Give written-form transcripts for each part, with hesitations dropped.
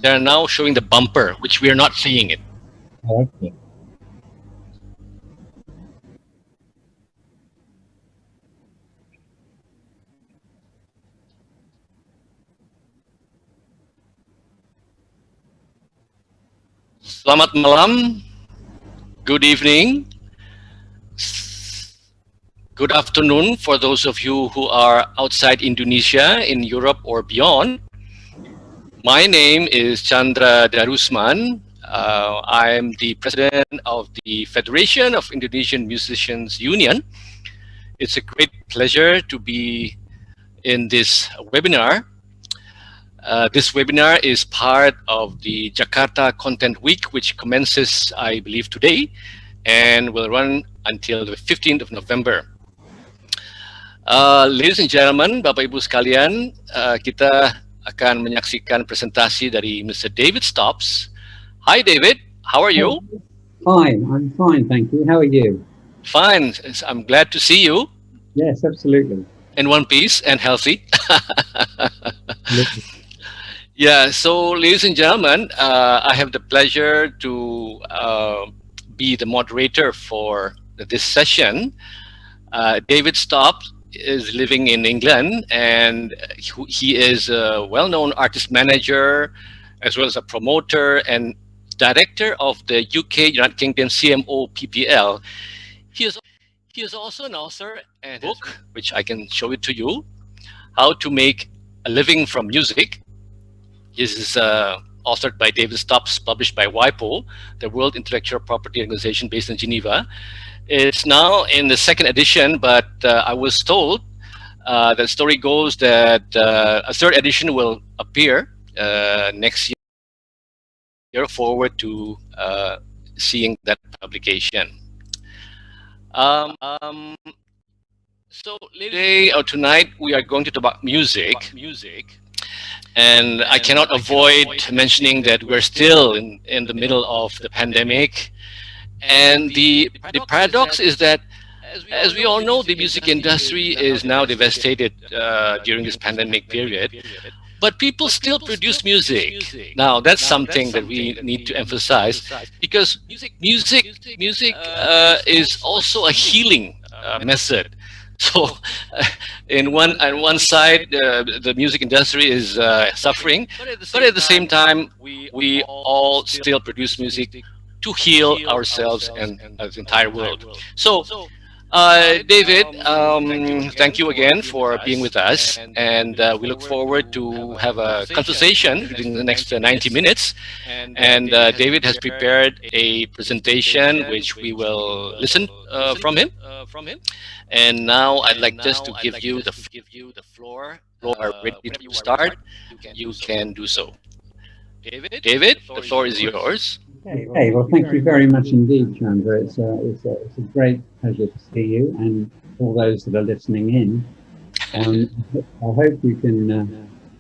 They're now showing the bumper, which we are not seeing it. Okay. Selamat malam, good evening, good afternoon for those of you who are outside Indonesia, in Europe or beyond. My name is Chandra Darusman. I am the president of the Federation of Indonesian Musicians Union. It's a great pleasure to be in this webinar. This webinar is part of the Jakarta Content Week, which commences, I believe, today and will run until the 15th of November. Ladies and gentlemen, Bapak Ibu sekalian, kita akan menyaksikan presentasi dari Mr. David Stops. Hi David, how are you? Hi, I'm fine, thank you. How are you? Fine, I'm glad to see you. Yes, absolutely. In one piece and healthy. Yeah, so ladies and gentlemen, I have the pleasure to be the moderator for this session. David Stops is living in England, and he is a well-known artist manager, as well as a promoter and director of the UK United Kingdom CMO PPL. He is also an author and book, which I can show it to you, How to Make a Living from Music. This is authored by David Stops, published by Wipo, the World Intellectual Property Organization based in Geneva. It's now in the second edition, but I was told the story goes that a third edition will appear next year. Forward to seeing that publication. So today or tonight we are going to talk about music. And I cannot avoid mentioning that we're still in the middle of the pandemic. And the paradox is that, as we all know, the music industry is now devastated during this pandemic period. But people still produce music. Now, that's something that we need to emphasize, because music is also a healing method. So, on one side, the music industry is suffering, but at the same time, we all still produce music to heal ourselves and the entire world. So, David, thank you again for being with us, and we look forward to have a conversation within the next 90 minutes. And David has prepared a presentation which we will listen from him. And now I'd like just to give you the floor. You are ready to start. You can do so. David, the floor is yours. Okay, well, thank you very much indeed, Chandra. It's a great pleasure to see you and all those that are listening in. I hope you can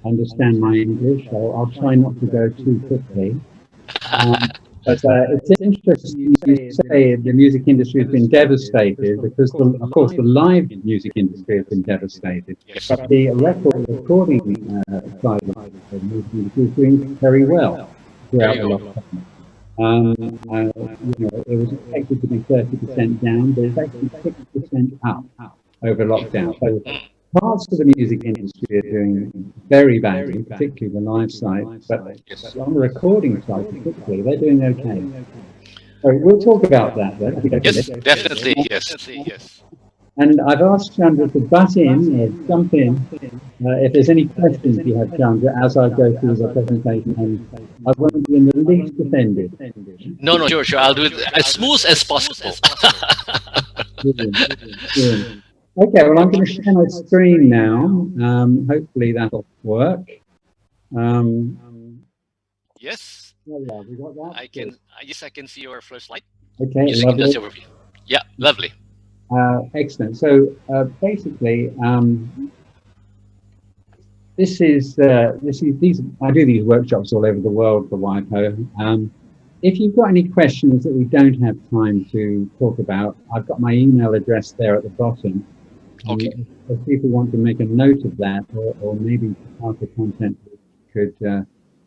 understand my English. I'll try not to go too quickly. But it's interesting you say the music industry has been devastated, because, of course, the live music industry has been devastated. But the recording side of the music industry is doing very well throughout the lockdown. It was expected to be 30% down, but it's actually 6% up over lockdown. So parts of the music industry are doing very badly, particularly the live side, but on the recording side particularly, they're doing okay. So we'll talk about that then. Yes, definitely, yes. And I've asked Chandra to butt in or jump in if there's any questions you have, Chandra, as I go through the presentation, and I won't be in the least offended. No, sure. I'll do it as smooth as possible. Brilliant. Okay, well, I'm going to share my screen now. Hopefully that'll work. Yes. Yeah, we got that. I can see your flashlight. Okay, Music industry overview. Yeah, lovely. Excellent. So basically, I do these workshops all over the world for Wipo. If you've got any questions that we don't have time to talk about, I've got my email address there at the bottom. Okay. If people want to make a note of that, or maybe part of the content could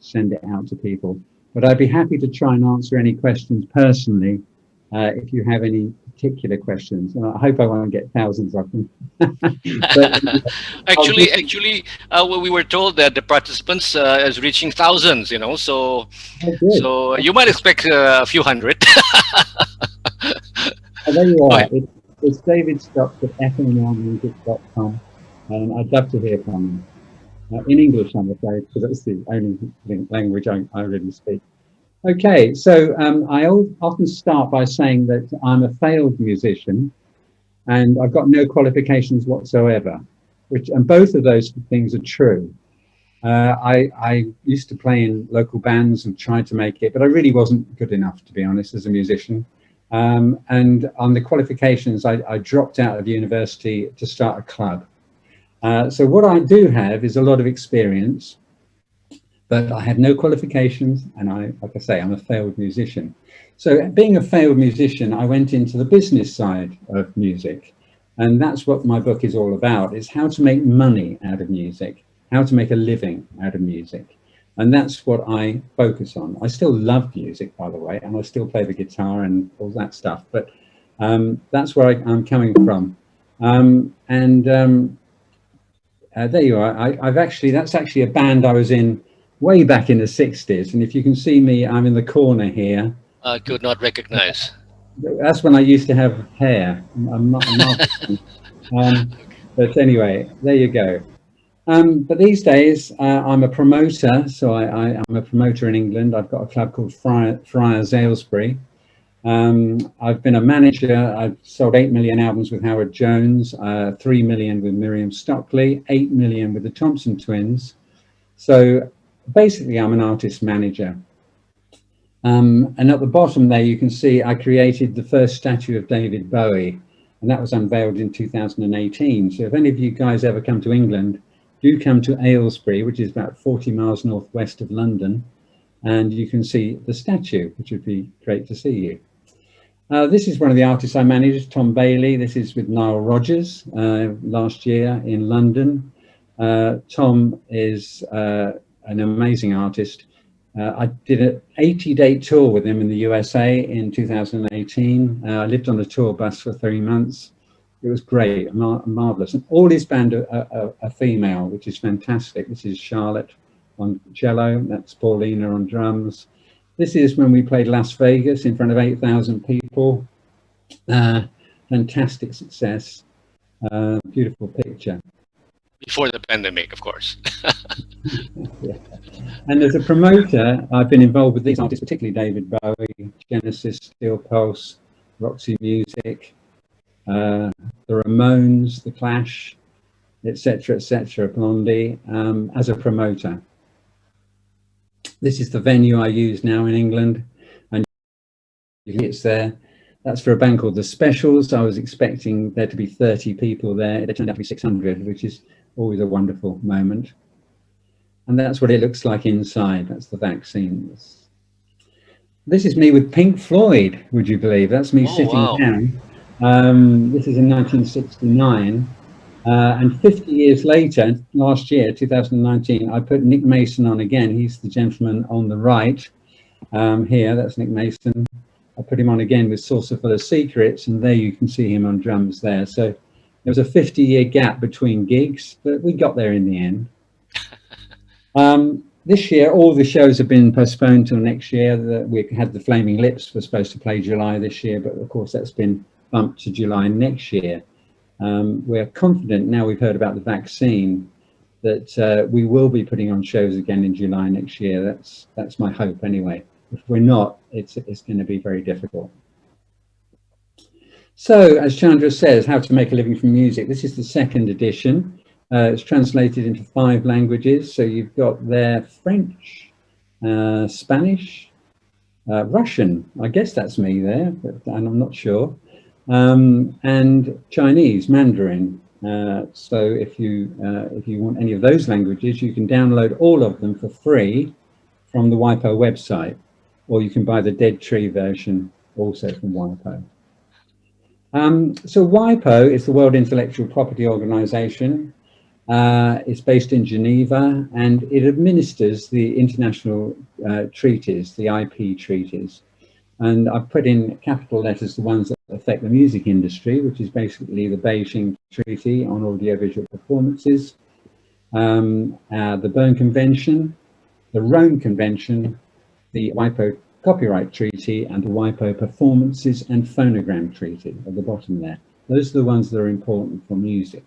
send it out to people. But I'd be happy to try and answer any questions personally if you have any particular questions. And I hope I won't get thousands of them. But, actually, we were told that the participants is reaching thousands. You know, so you might expect a few hundred. Oh, there you are. It's David Stocks at fnlmusic.com, and I'd love to hear from you. In English, I'm afraid, because that's the only language I really speak. Okay, so I often start by saying that I'm a failed musician and I've got no qualifications whatsoever, and both of those things are true. I used to play in local bands and tried to make it, but I really wasn't good enough, to be honest, as a musician. And on the qualifications, I dropped out of university to start a club. So what I do have is a lot of experience, but I have no qualifications, and like I say, I'm a failed musician. So being a failed musician, I went into the business side of music, and that's what my book is all about, is how to make money out of music, how to make a living out of music. And that's what I focus on. I still love music, by the way, and I still play the guitar and all that stuff, but that's where I'm coming from. There you are. That's actually a band I was in way back in the 60s. And if you can see me, I'm in the corner here. I could not recognize. That's when I used to have hair. But anyway, there you go. But these days, I'm a promoter. So I'm a promoter in England. I've got a club called Friars Aylesbury. I've been a manager. I've sold 8 million albums with Howard Jones, 3 million with Miriam Stockley, 8 million with the Thompson Twins. So basically, I'm an artist manager. And at the bottom there, you can see I created the first statue of David Bowie, and that was unveiled in 2018. So if any of you guys ever come to England, do come to Aylesbury, which is about 40 miles northwest of London, and you can see the statue, which would be great to see you. This is one of the artists I managed, Tom Bailey. This is with Nile Rodgers last year in London. Tom is an amazing artist. I did an 80-day tour with him in the USA in 2018. I lived on a tour bus for 3 months. It was great, marvelous. And all his band are female, which is fantastic. This is Charlotte on cello, that's Paulina on drums. This is when we played Las Vegas in front of 8,000 people. Fantastic success, beautiful picture. Before the pandemic, of course. Yeah. And as a promoter, I've been involved with these artists, particularly David Bowie, Genesis, Steel Pulse, Roxy Music, the Ramones, The Clash, etc., Blondie, as a promoter. This is the venue I use now in England, and it's there. That's for a band called The Specials. I was expecting there to be 30 people there. It turned out to be 600, which is always a wonderful moment. And that's what it looks like inside. That's the vaccines. This is me with Pink Floyd, would you believe? That's me sitting down. This is in 1969. And 50 years later, last year, 2019, I put Nick Mason on again. He's the gentleman on the right here. That's Nick Mason. I put him on again with Saucer Full of Secrets, and there you can see him on drums there. So there was a 50-year gap between gigs, but we got there in the end. This year, all the shows have been postponed till next year. We had the Flaming Lips were supposed to play July this year, but of course that's been bumped to July next year. We're confident, now we've heard about the vaccine, that we will be putting on shows again in July next year. That's my hope anyway. If we're not, it's going to be very difficult. So, as Chandra says, How to Make a Living from Music. This is the second edition. It's translated into 5 languages. So you've got there French, Spanish, Russian. I guess that's me there, but I'm not sure. And Chinese, Mandarin. So if you want any of those languages, you can download all of them for free from the Wipo website, or you can buy the Dead Tree version also from Wipo. So Wipo is the World Intellectual Property Organization. It's based in Geneva, and it administers the international treaties, the IP treaties. And I've put in capital letters the ones that affect the music industry, which is basically the Beijing Treaty on Audiovisual Performances, the Berne Convention, the Rome Convention, the Wipo Copyright Treaty, and the Wipo Performances and Phonogram Treaty at the bottom there. Those are the ones that are important for music.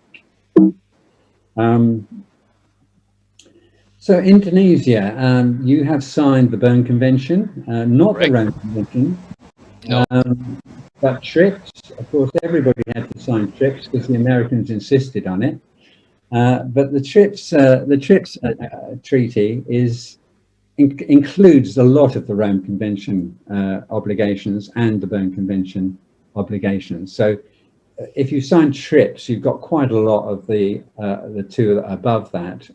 So Indonesia, you have signed the Berne Convention, not the Rome Convention, No. but TRIPS. Of course, everybody had to sign TRIPS because the Americans insisted on it. But the TRIPS treaty includes a lot of the Rome Convention obligations and the Berne Convention obligations. So if you sign TRIPS, you've got quite a lot of the two above that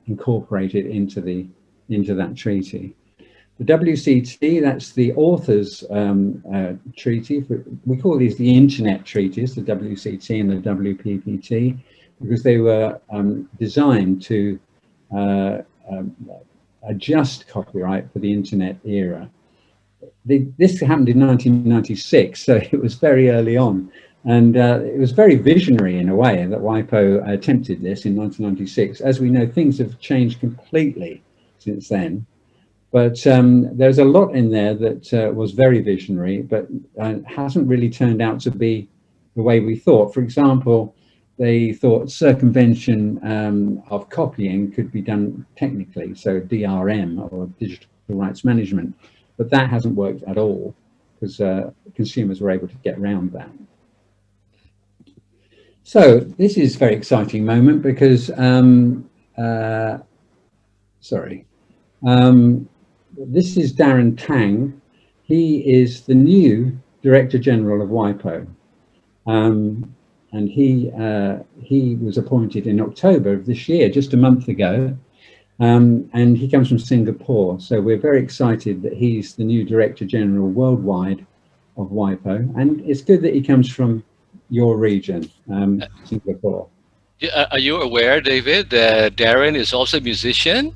incorporated into that treaty. The WCT, that's the authors treaty. We call these the internet treaties, the WCT and the WPPT, because they were designed to adjust copyright for the internet era. This happened in 1996, so it was very early on. And it was very visionary in a way that Wipo attempted this in 1996. As we know, things have changed completely since then. But there's a lot in there that was very visionary, but hasn't really turned out to be the way we thought. For example, they thought circumvention of copying could be done technically, so DRM, or digital rights management. But that hasn't worked at all, because consumers were able to get around that. So this is a very exciting moment because, this is Darren Tang. He is the new Director General of Wipo. And he was appointed in October of this year, just a month ago. And he comes from Singapore. So we're very excited that he's the new Director General worldwide of Wipo. And it's good that he comes from your region, Singapore. Are you aware, David, that Darren is also a musician?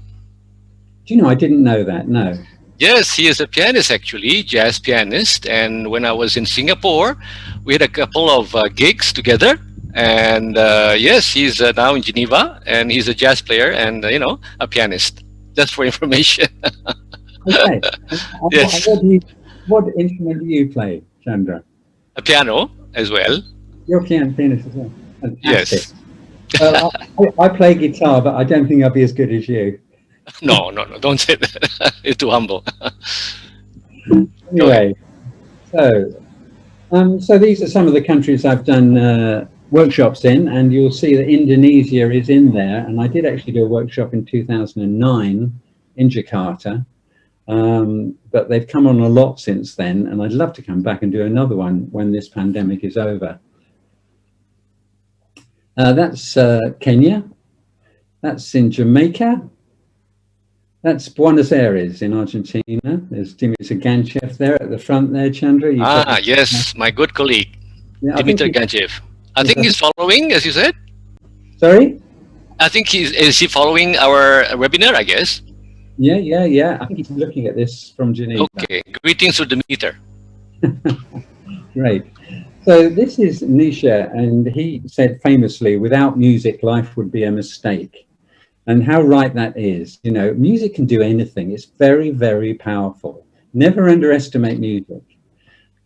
Do you know, I didn't know that, no. Yes, he is a pianist, actually, jazz pianist. And when I was in Singapore, we had a couple of gigs together. And yes, he's now in Geneva, and he's a jazz player and, a pianist. Just for information. Okay. Yes. What instrument do you play, Chandra? A piano as well. You're a pianist as well. Fantastic. Yes. Well, I play guitar, but I don't think I'll be as good as you. No, don't say that. You're too humble. Anyway, so these are some of the countries I've done workshops in, and you'll see that Indonesia is in there. And I did actually do a workshop in 2009 in Jakarta, but they've come on a lot since then, and I'd love to come back and do another one when this pandemic is over. That's Kenya. That's in Jamaica. That's Buenos Aires in Argentina. There's Dimitar Ganchev there at the front there, Chandra. Yes, my good colleague, Yeah, Dimitar Ganchev. I think he's following, as you said. Sorry? I think is he following our webinar, I guess? Yeah. I think he's looking at this from Geneva. Okay, greetings to Dimitar. Great. So this is Nisha, and he said famously, without music, life would be a mistake. And how right that is. You know, music can do anything. It's very, very powerful. Never underestimate music.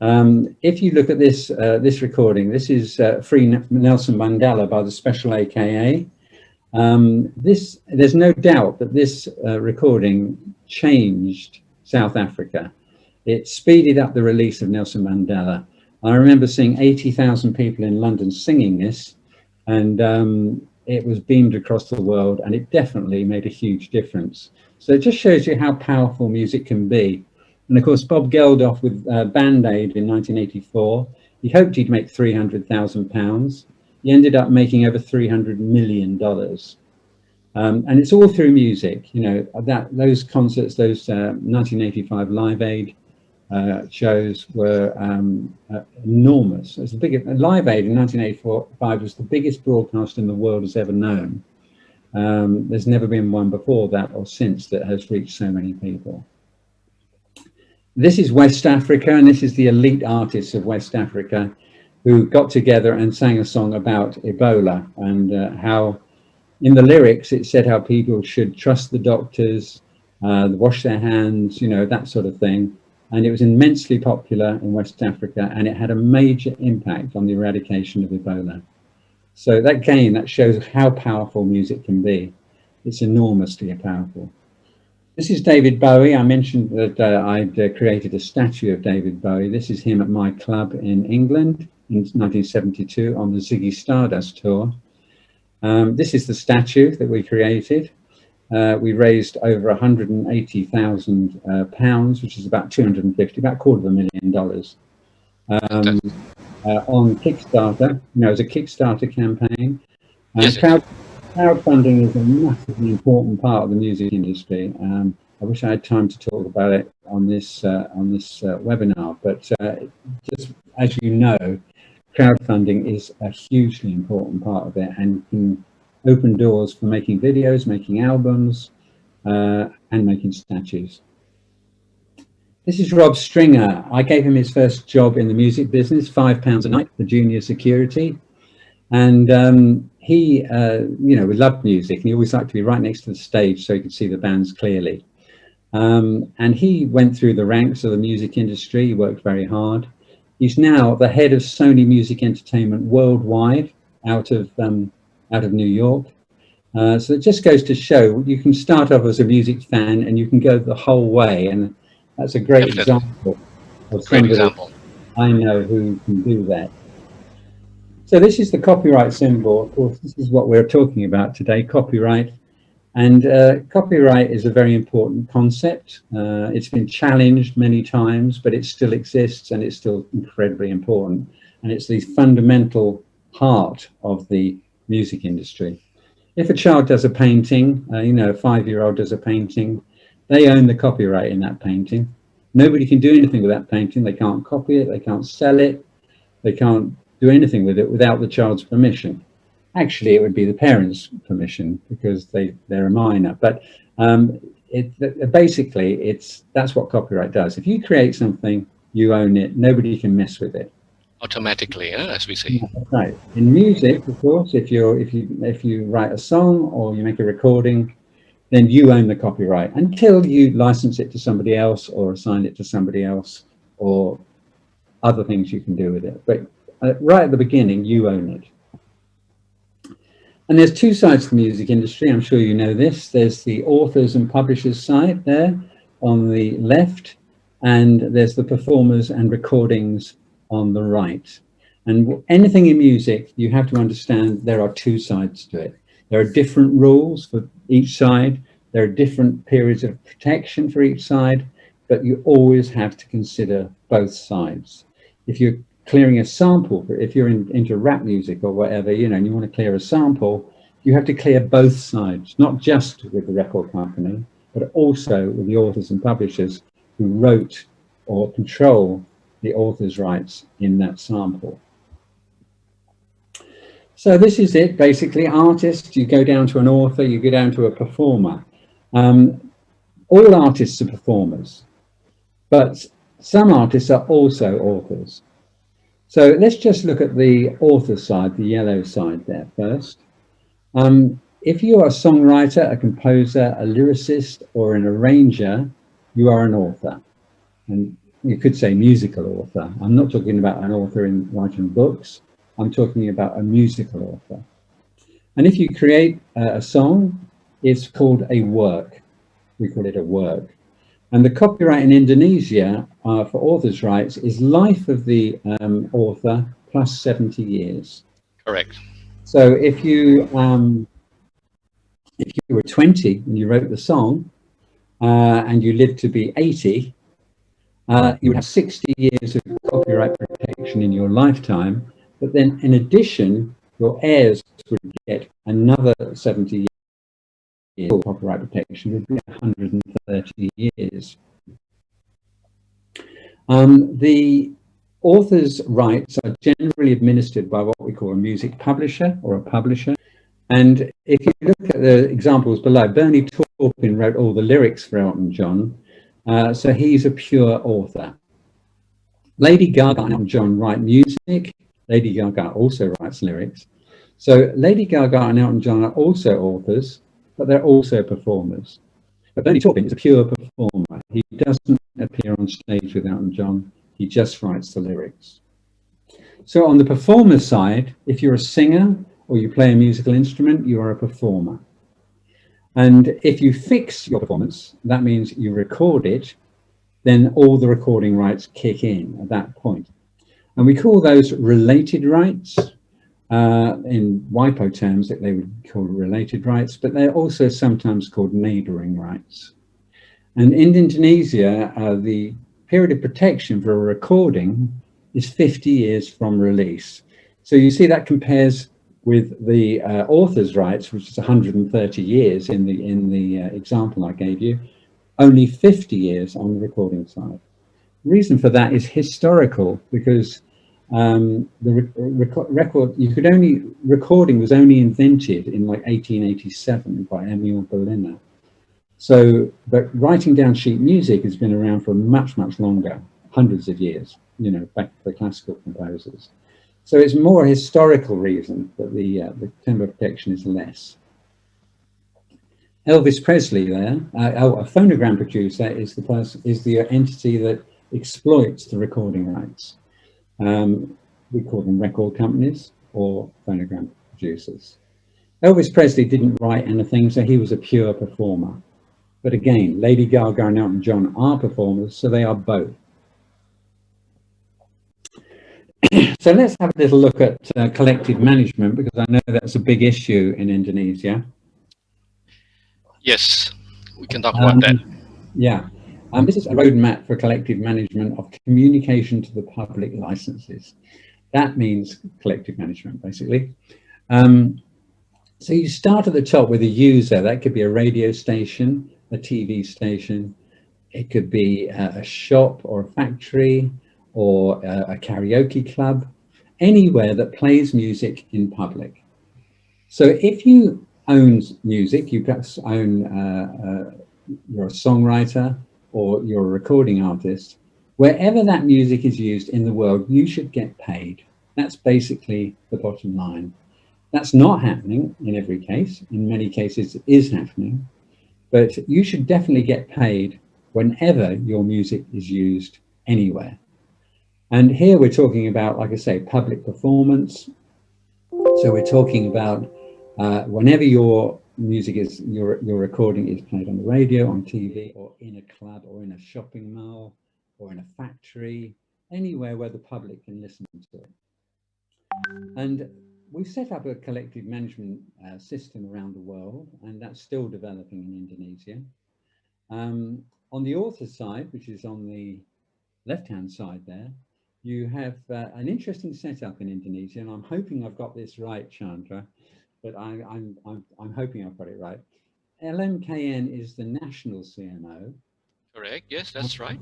If you look at this this recording, this is Free Nelson Mandela by the Special AKA. There's no doubt that this recording changed South Africa. It speeded up the release of Nelson Mandela. I remember seeing 80,000 people in London singing this, and it was beamed across the world, and it definitely made a huge difference. So it just shows you how powerful music can be. And of course, Bob Geldof with Band Aid in 1984, he hoped he'd make £300,000. He ended up making over $300 million. And it's all through music, you know, those concerts, those 1985 Live Aid, shows were enormous. It was the biggest. Live Aid in 1985 was the biggest broadcast in the world has ever known. There's never been one before that or since that has reached so many people. This is West Africa, and this is the elite artists of West Africa who got together and sang a song about Ebola, and how in the lyrics it said how people should trust the doctors, wash their hands, you know, that sort of thing. And it was immensely popular in West Africa, and it had a major impact on the eradication of Ebola. So that, again, that shows how powerful music can be. It's enormously powerful. This is David Bowie. I mentioned that I'd created a statue of David Bowie. This is him at my club in England in 1972 on the Ziggy Stardust tour. This is the statue that we created. We raised over £180,000, which is about about $250,000, on Kickstarter. You know, as a Kickstarter campaign. Yes. Crowdfunding is a massively important part of the music industry. I wish I had time to talk about it on this webinar, but just as you know, crowdfunding is a hugely important part of it, and can open doors for making videos, making albums, and making statues. This is Rob Stringer. I gave him his first job in the music business, £5 a night for junior security. And he, you know, we loved music, and he always liked to be right next to the stage so he could see the bands clearly. And he went through the ranks of the music industry. He worked very hard. He's now the head of Sony Music Entertainment worldwide, out of New York. So it just goes to show you can start off as a music fan and you can go the whole way, and that's a great example of somebody I know who can do that. So this is the copyright symbol. Of course, this is what we're talking about today, copyright. And copyright is a very important concept. It's been challenged many times, but it still exists, and it's still incredibly important. And it's the fundamental heart of the music industry. If a child does a painting, you know, a 5-year-old does a painting, they own the copyright in that painting. Nobody can do anything with that painting. They can't copy it, they can't sell it, they can't do anything with it without the child's permission. Actually, it would be the parents' permission because they're a minor. But basically, that's what copyright does. If you create something, you own it. Nobody can mess with it. Automatically, as we say. That's right. In music, of course, if you write a song or you make a recording, then you own the copyright until you license it to somebody else or assign it to somebody else or other things you can do with it. But right at the beginning, you own it. And there's two sides to the music industry. I'm sure you know this. There's the authors and publishers side there on the left, and there's the performers and recordings on the right. And anything in music, you have to understand there are two sides to it. There are different rules for each side. There are different periods of protection for each side, but you always have to consider both sides. If you're clearing a sample, if you're into rap music or whatever, you know, and you want to clear a sample, you have to clear both sides, not just with the record company, but also with the authors and publishers who wrote or control the author's rights in that sample. So this is it, basically. Artists, you go down to an author, you go down to a performer. All artists are performers, but some artists are also authors. So let's just look at the author side, the yellow side there first. If you are a songwriter, a composer, a lyricist, or an arranger, you are an author. And you could say musical author. I'm not talking about an author in writing books. I'm talking about a musical author. And if you create a song, it's called a work. We call it a work. And the copyright in Indonesia for author's rights is life of the author plus 70 years. Correct. So if you were 20 when you wrote the song and you lived to be 80, you would have 60 years of copyright protection in your lifetime. But then in addition, your heirs would get another 70 years. Copyright protection would be 130 years. The author's rights are generally administered by what we call a music publisher or a publisher. And if you look at the examples below, Bernie Taupin wrote all the lyrics for Elton John, so he's a pure author. Lady Gaga and Elton John write music. Lady Gaga also writes lyrics. So Lady Gaga and Elton John are also authors, but they're also performers. But Bernie Taupin is a pure performer. He doesn't appear on stage with Elton John. He just writes the lyrics. So on the performer side, if you're a singer or you play a musical instrument, you are a performer. And if you fix your performance, that means you record it, then all the recording rights kick in at that point. And we call those related rights. In Wipo terms, that they would be called related rights, but they're also sometimes called neighboring rights. And in Indonesia, the period of protection for a recording is 50 years from release. So you see that compares with the author's rights, which is 130 years in the example I gave you, only 50 years on the recording side. The reason for that is historical, because recording was only invented in like 1887 by Emil Berliner. So, but writing down sheet music has been around for much, much longer, hundreds of years, you know, back to the classical composers. So it's more a historical reason that the term of protection is less. Elvis Presley there, a phonogram producer is the entity that exploits the recording rights. We call them record companies or phonogram producers. Elvis Presley didn't write anything, so he was a pure performer. But again, Lady Gaga and Elton John are performers, so they are both. So let's have a little look at collective management, because I know that's a big issue in Indonesia. Yes, we can talk about that. Yeah. This is a roadmap for collective management of communication to the public licenses. That means collective management, basically. So you start at the top with a user. That could be a radio station, a TV station. It could be a shop or a factory or a karaoke club, anywhere that plays music in public. So if you own music, you perhaps own, you're a songwriter, or you're a recording artist, wherever that music is used in the world, you should get paid. That's basically the bottom line. That's not happening in every case. In many cases, it is happening. But you should definitely get paid whenever your music is used anywhere. And here we're talking about, like I say, public performance. So we're talking about whenever your music is, your recording is played on the radio, on TV, or in a club, or in a shopping mall, or in a factory, anywhere where the public can listen to it. And we've set up a collective management system around the world, and that's still developing in Indonesia. On the author side, which is on the left-hand side there, you have an interesting setup in Indonesia, and I'm hoping I've got this right, Chandra. But I'm hoping I've got it right. LMKN is the national CMO. Correct. Yes, that's right.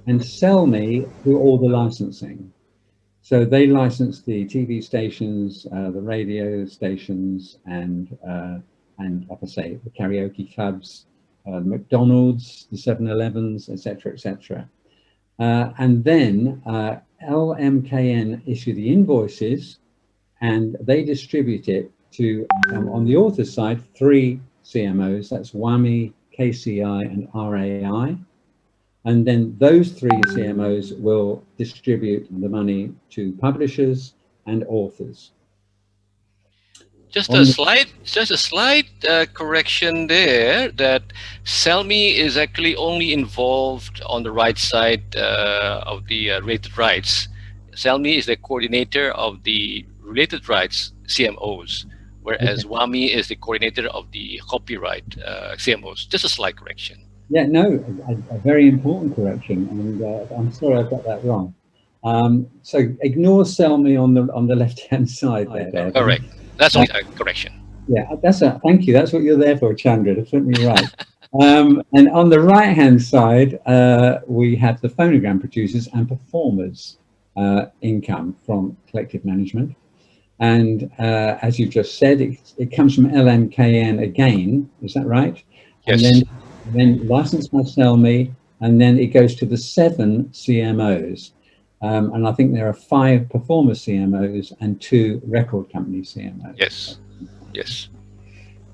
And Selmi do all the licensing. So they license the TV stations, the radio stations, and like I say, the karaoke clubs, McDonald's, the 7-Elevens, etc., etc. And then LMKN issue the invoices, and they distribute it to, on the author's side, 3 CMOs, that's WAMI, KCI, and RAI. And then those 3 CMOs will distribute the money to publishers and authors. Just a slight correction there, that Selmi is actually only involved on the right side of the related rights. Selmi is the coordinator of the related rights CMOs, whereas WAMI is the coordinator of the copyright CMOs. Just a slight correction. Yeah, no, a very important correction, and I'm sorry I got that wrong. So ignore Selmi on the left-hand side there. Correct. That's only a correction. Yeah, thank you. That's what you're there for, Chandra, to put me right. And on the right-hand side, we have the phonogram producers and performers income from collective management. And as you've just said, it comes from LMKN again, is that right? Yes. And then licensed by Selmy, and then it goes to the 7 CMOs. And I think there are 5 performer CMOs and 2 record company CMOs. Yes, yes.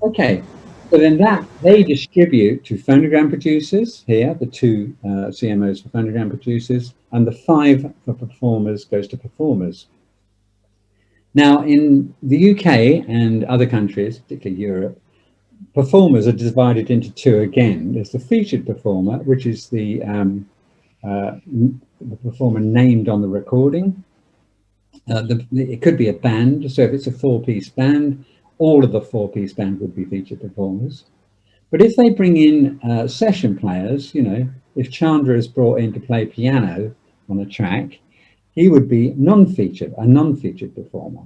Okay, so then that they distribute to phonogram producers here, the 2 CMOs for phonogram producers, and the 5 for performers goes to performers. Now, in the UK and other countries, particularly Europe, performers are divided into 2 again. There's the featured performer, which is the performer named on the recording. It could be a band, so if it's a 4-piece band, all of the 4-piece band would be featured performers. But if they bring in session players, you know, if Chandra is brought in to play piano on a track, he would be a non-featured performer.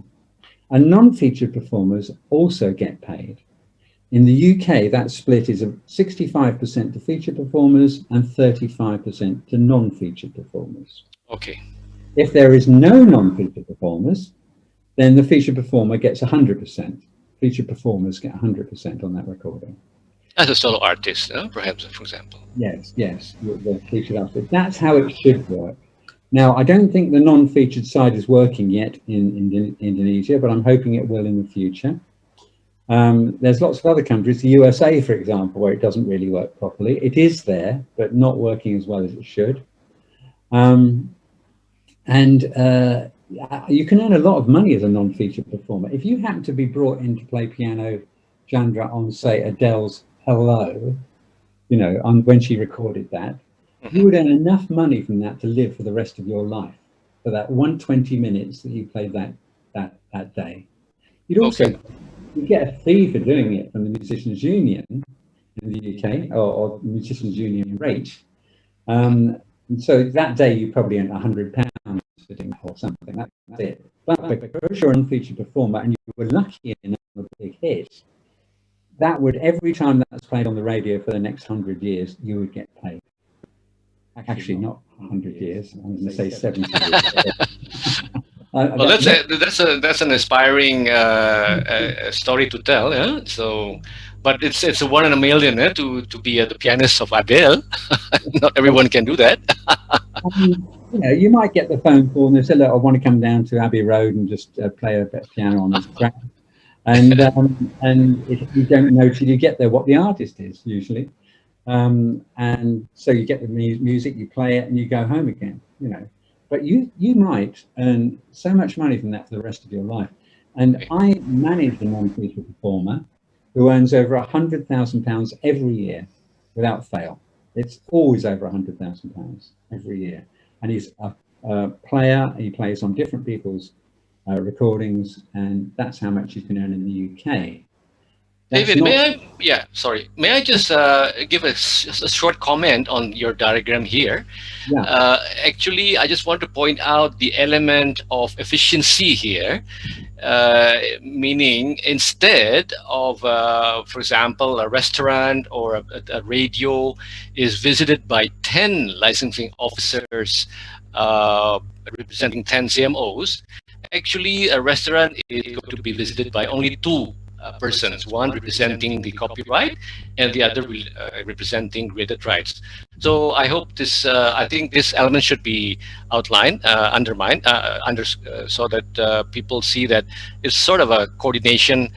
And non-featured performers also get paid. In the UK, that split is 65% to featured performers and 35% to non-featured performers. Okay. If there is no non-featured performers, then the featured performer gets 100%. Featured performers get 100% on that recording. As a solo artist, perhaps, for example. Yes, the featured artist. That's how it should work. Now, I don't think the non-featured side is working yet in Indonesia, but I'm hoping it will in the future. There's lots of other countries, the USA, for example, where it doesn't really work properly. It is there, but not working as well as it should. You can earn a lot of money as a non-featured performer. If you happen to be brought in to play piano, Chandra, on, say, Adele's Hello, you know, when she recorded that, you would earn enough money from that to live for the rest of your life, for that 120 minutes that you played that day. You'd also you get a fee for doing it from the Musicians Union in the UK, or Musicians Union rate. And so that day you probably earn £100 for doing that or something. That's it. But because you're an unfeatured performer and you were lucky enough to have a big hit, that would, every time that's played on the radio for the next 100 years, you would get paid. Actually, not 100 years. I'm going to say 70 years. Well, that's an inspiring story to tell. Yeah? So, but it's a 1 in a million to be the pianist of Adele. Not everyone can do that. You know, you might get the phone call and they say, "Look, I want to come down to Abbey Road and just play a bit of piano on this track." And if you don't know till you get there what the artist is usually. And so you get the music, you play it, and you go home again. You know. But you might earn so much money from that for the rest of your life. And I manage a non-featured performer who earns over £100,000 every year without fail. It's always over £100,000 every year. And he's a player, he plays on different people's recordings, and that's how much you can earn in the UK. David, may I just give a short comment on your diagram here? Yeah. Actually, I just want to point out the element of efficiency here, meaning instead of, for example, a restaurant or a radio is visited by 10 licensing officers representing 10 CMOs, actually a restaurant is going to be visited by only 2 persons, one representing the copyright and the other representing created rights. So I hope this, I think this element should be outlined, undermined, so that people see that it's sort of a coordination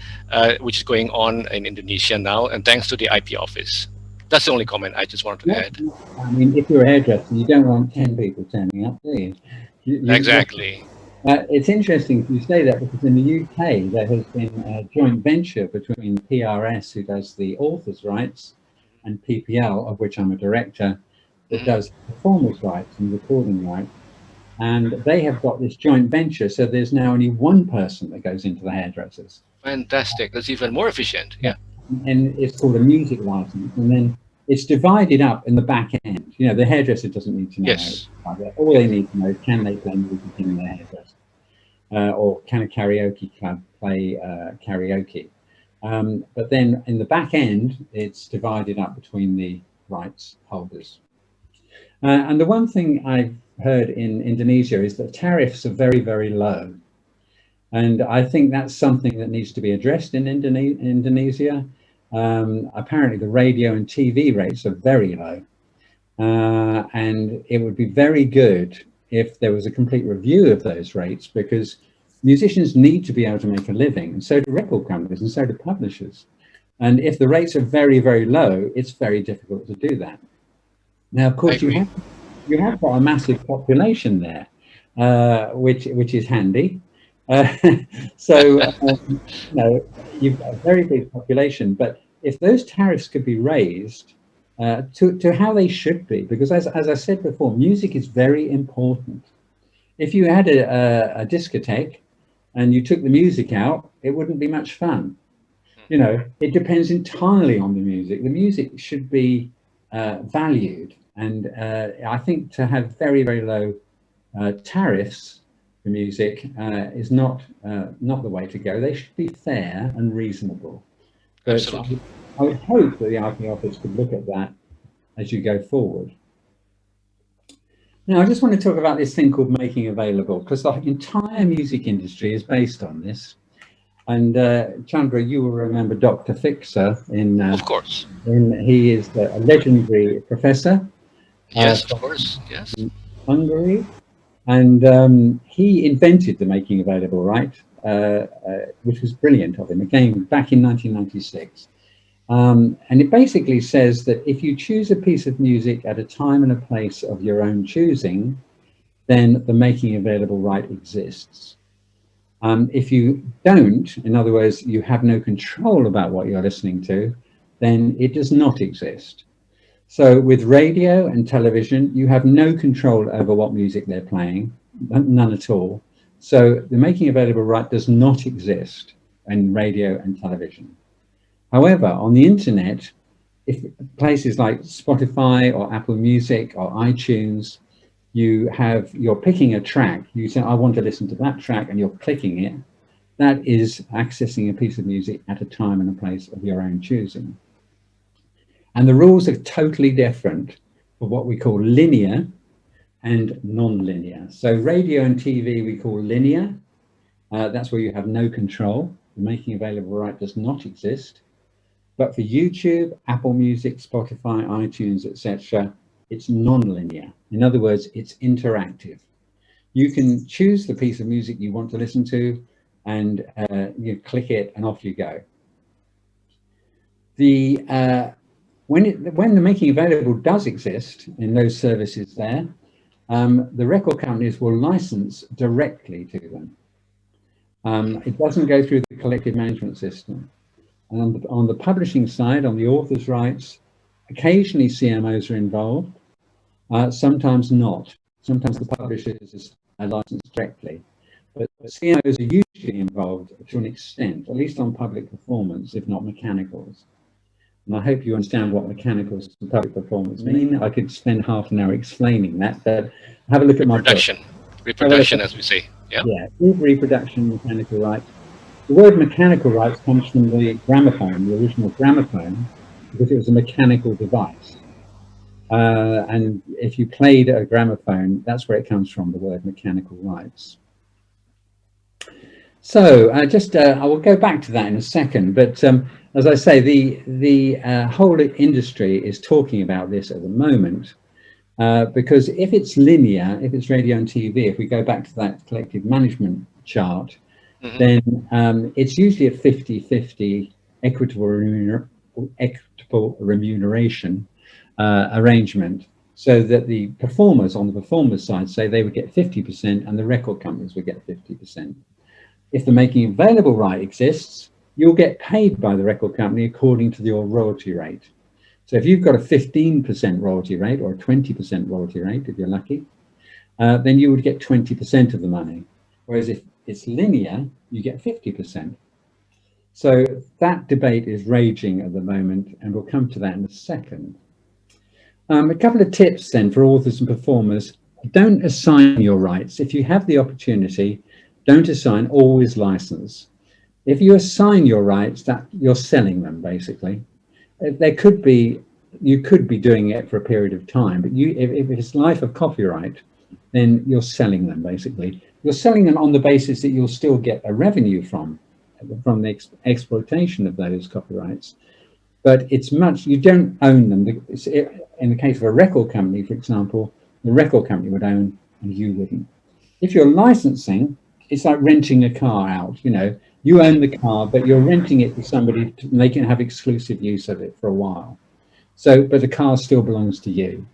which is going on in Indonesia now, and thanks to the IP office. That's the only comment I just wanted to add. I mean, if you're a hairdresser, you don't want 10 people turning up, do you? Exactly. It's interesting you say that, because in the UK there has been a joint venture between PRS, who does the authors' rights, and PPL, of which I'm a director, that does performers' rights and recording rights. And they have got this joint venture, so there's now only one person that goes into the hairdressers. Fantastic. That's even more efficient. Yeah. And it's called a music license, and then it's divided up in the back end. You know, the hairdresser doesn't need to know. Yes. All they need to know is, can they play music in their hairdresser? Or can a karaoke club play karaoke? But then in the back end, it's divided up between the rights holders. And the one thing I've heard in Indonesia is that tariffs are very, very low. And I think that's something that needs to be addressed in Indonesia. Apparently the radio and TV rates are very low. And it would be very good if there was a complete review of those rates, because musicians need to be able to make a living, and so do record companies, and so do publishers. And if the rates are very, very low, it's very difficult to do that. Now, of course, you have got a massive population there, which is handy. So, you know, you've got a very big population, but if those tariffs could be raised to how they should be, because as I said before, music is very important. If you had a discotheque and you took the music out, it wouldn't be much fun. You know, it depends entirely on the music. The music should be valued, and I think to have very, very low tariffs for music is not the way to go. They should be fair and reasonable. But Absolutely. I would hope that the IP office could look at that as you go forward. Now, I just want to talk about this thing called making available, because the entire music industry is based on this. And Chandra, you will remember Dr. Fixer in. Of course. He is a legendary professor. Yes, of course. Yes. In Hungary, and he invented the making available right, which was brilliant of him. Again, back in 1996. And it basically says that if you choose a piece of music at a time and a place of your own choosing, then the making available right exists. If you don't, in other words, you have no control about what you're listening to, then it does not exist. So with radio and television, you have no control over what music they're playing, none at all. So the making available right does not exist in radio and television. However, on the internet, if places like Spotify or Apple Music or iTunes, you're picking a track, you say, I want to listen to that track, and you're clicking it. That is accessing a piece of music at a time and a place of your own choosing. And the rules are totally different for what we call linear and non-linear. So radio and TV we call linear. That's where you have no control. The making available right does not exist. But for YouTube, Apple Music, Spotify, iTunes, etc., it's non-linear. In other words, it's interactive. You can choose the piece of music you want to listen to, and you click it, and off you go. When the making available does exist in those services there, the record companies will license directly to them. It doesn't go through the collective management system. And on the publishing side, on the author's rights, occasionally CMOs are involved, sometimes not. Sometimes the publishers are licensed directly. But CMOs are usually involved to an extent, at least on public performance, if not mechanicals. And I hope you understand what mechanicals and public performance mean. I could spend half an hour explaining that, but have a look at my book. Reproduction, as we say. Yeah. Yeah, reproduction, mechanical rights. The word mechanical rights comes from the gramophone, the original gramophone, because it was a mechanical device. And if you played a gramophone, that's where it comes from, the word mechanical rights. So I will go back to that in a second, but as I say, the whole industry is talking about this at the moment, because if it's linear, if it's radio and TV, if we go back to that collective management chart, then it's usually a 50-50 equitable remuneration arrangement, so that the performers on the performers side say they would get 50% and the record companies would get 50%. If the making available right exists, you'll get paid by the record company according to your royalty rate. So if you've got a 15% royalty rate or a 20% royalty rate, if you're lucky, then you would get 20% of the money. Whereas if it's linear, you get 50%. So that debate is raging at the moment, and we'll come to that in a second. A couple of tips then for authors and performers. Don't assign your rights. If you have the opportunity, don't assign, always license. If you assign your rights, that you're selling them basically. There could be, you could be doing it for a period of time, but if it's life of copyright, then you're selling them basically. You're selling them on the basis that you'll still get a revenue from the exploitation of those copyrights. But it's much, you don't own them. In the case of a record company, for example, the record company would own and you wouldn't. If you're licensing, it's like renting a car out, you know, you own the car, but you're renting it to somebody and they can have exclusive use of it for a while. So, but the car still belongs to you.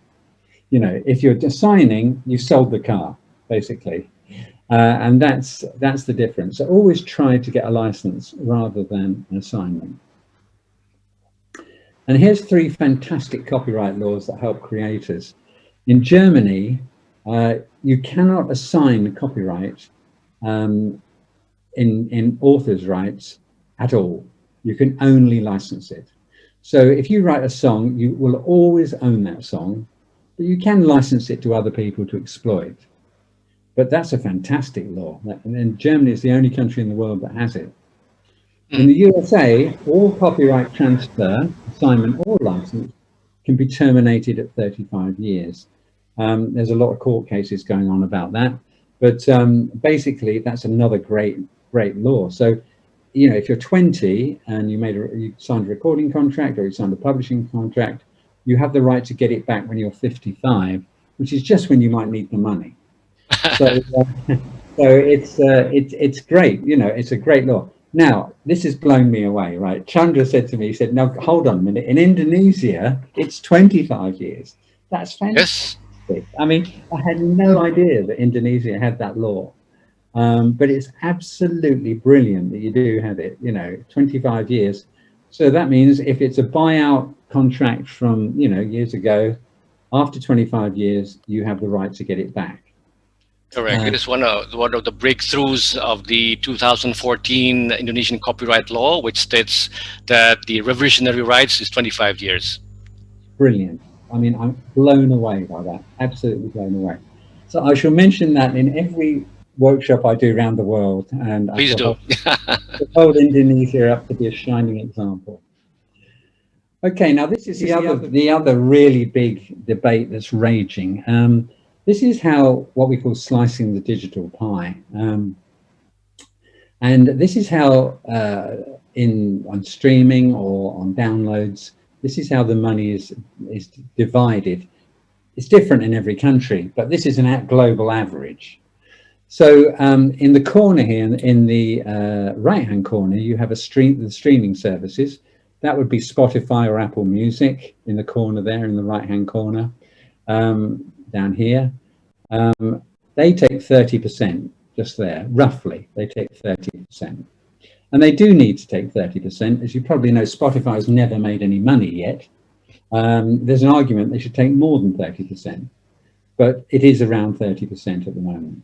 You know, if you're assigning, you sold the car, basically. And that's the difference. So always try to get a license rather than an assignment. And here's 3 fantastic copyright laws that help creators. In Germany, you cannot assign copyright in author's rights at all. You can only license it. So if you write a song, you will always own that song, but you can license it to other people to exploit. But that's a fantastic law. And Germany is the only country in the world that has it. In the USA, all copyright transfer, assignment or license can be terminated at 35 years. There's a lot of court cases going on about that, but basically that's another great law. So, you know, if you're 20 and you signed a recording contract or you signed a publishing contract, you have the right to get it back when you're 55, which is just when you might need the money. So, it's great. You know, it's a great law. Now, this has blown me away, right? Chandra said to me, he said, "No, hold on a minute. In Indonesia, it's 25 years. That's fantastic." Yes. I mean, I had no idea that Indonesia had that law. But it's absolutely brilliant that you do have it, you know, 25 years. So that means if it's a buyout contract from, you know, years ago, after 25 years, you have the right to get it back. Correct. It is one of the breakthroughs of the 2014 Indonesian copyright law, which states that the reversionary rights is 25 years. Brilliant. I mean, I'm blown away by that. Absolutely blown away. So I shall mention that in every workshop I do around the world, and please do. Hold Indonesia up to be a shining example. Okay, now this is the other really big debate that's raging. This is how, what we call slicing the digital pie. And this is how on streaming or on downloads, this is how the money is divided. It's different in every country, but this is a global average. So in the corner here, in the right-hand corner, you have the streaming services. That would be Spotify or Apple Music in the corner there, in the right-hand corner. Down here, they take 30%, just there, roughly, they take 30%. And they do need to take 30%. As you probably know, Spotify has never made any money yet. There's an argument they should take more than 30%, but it is around 30% at the moment.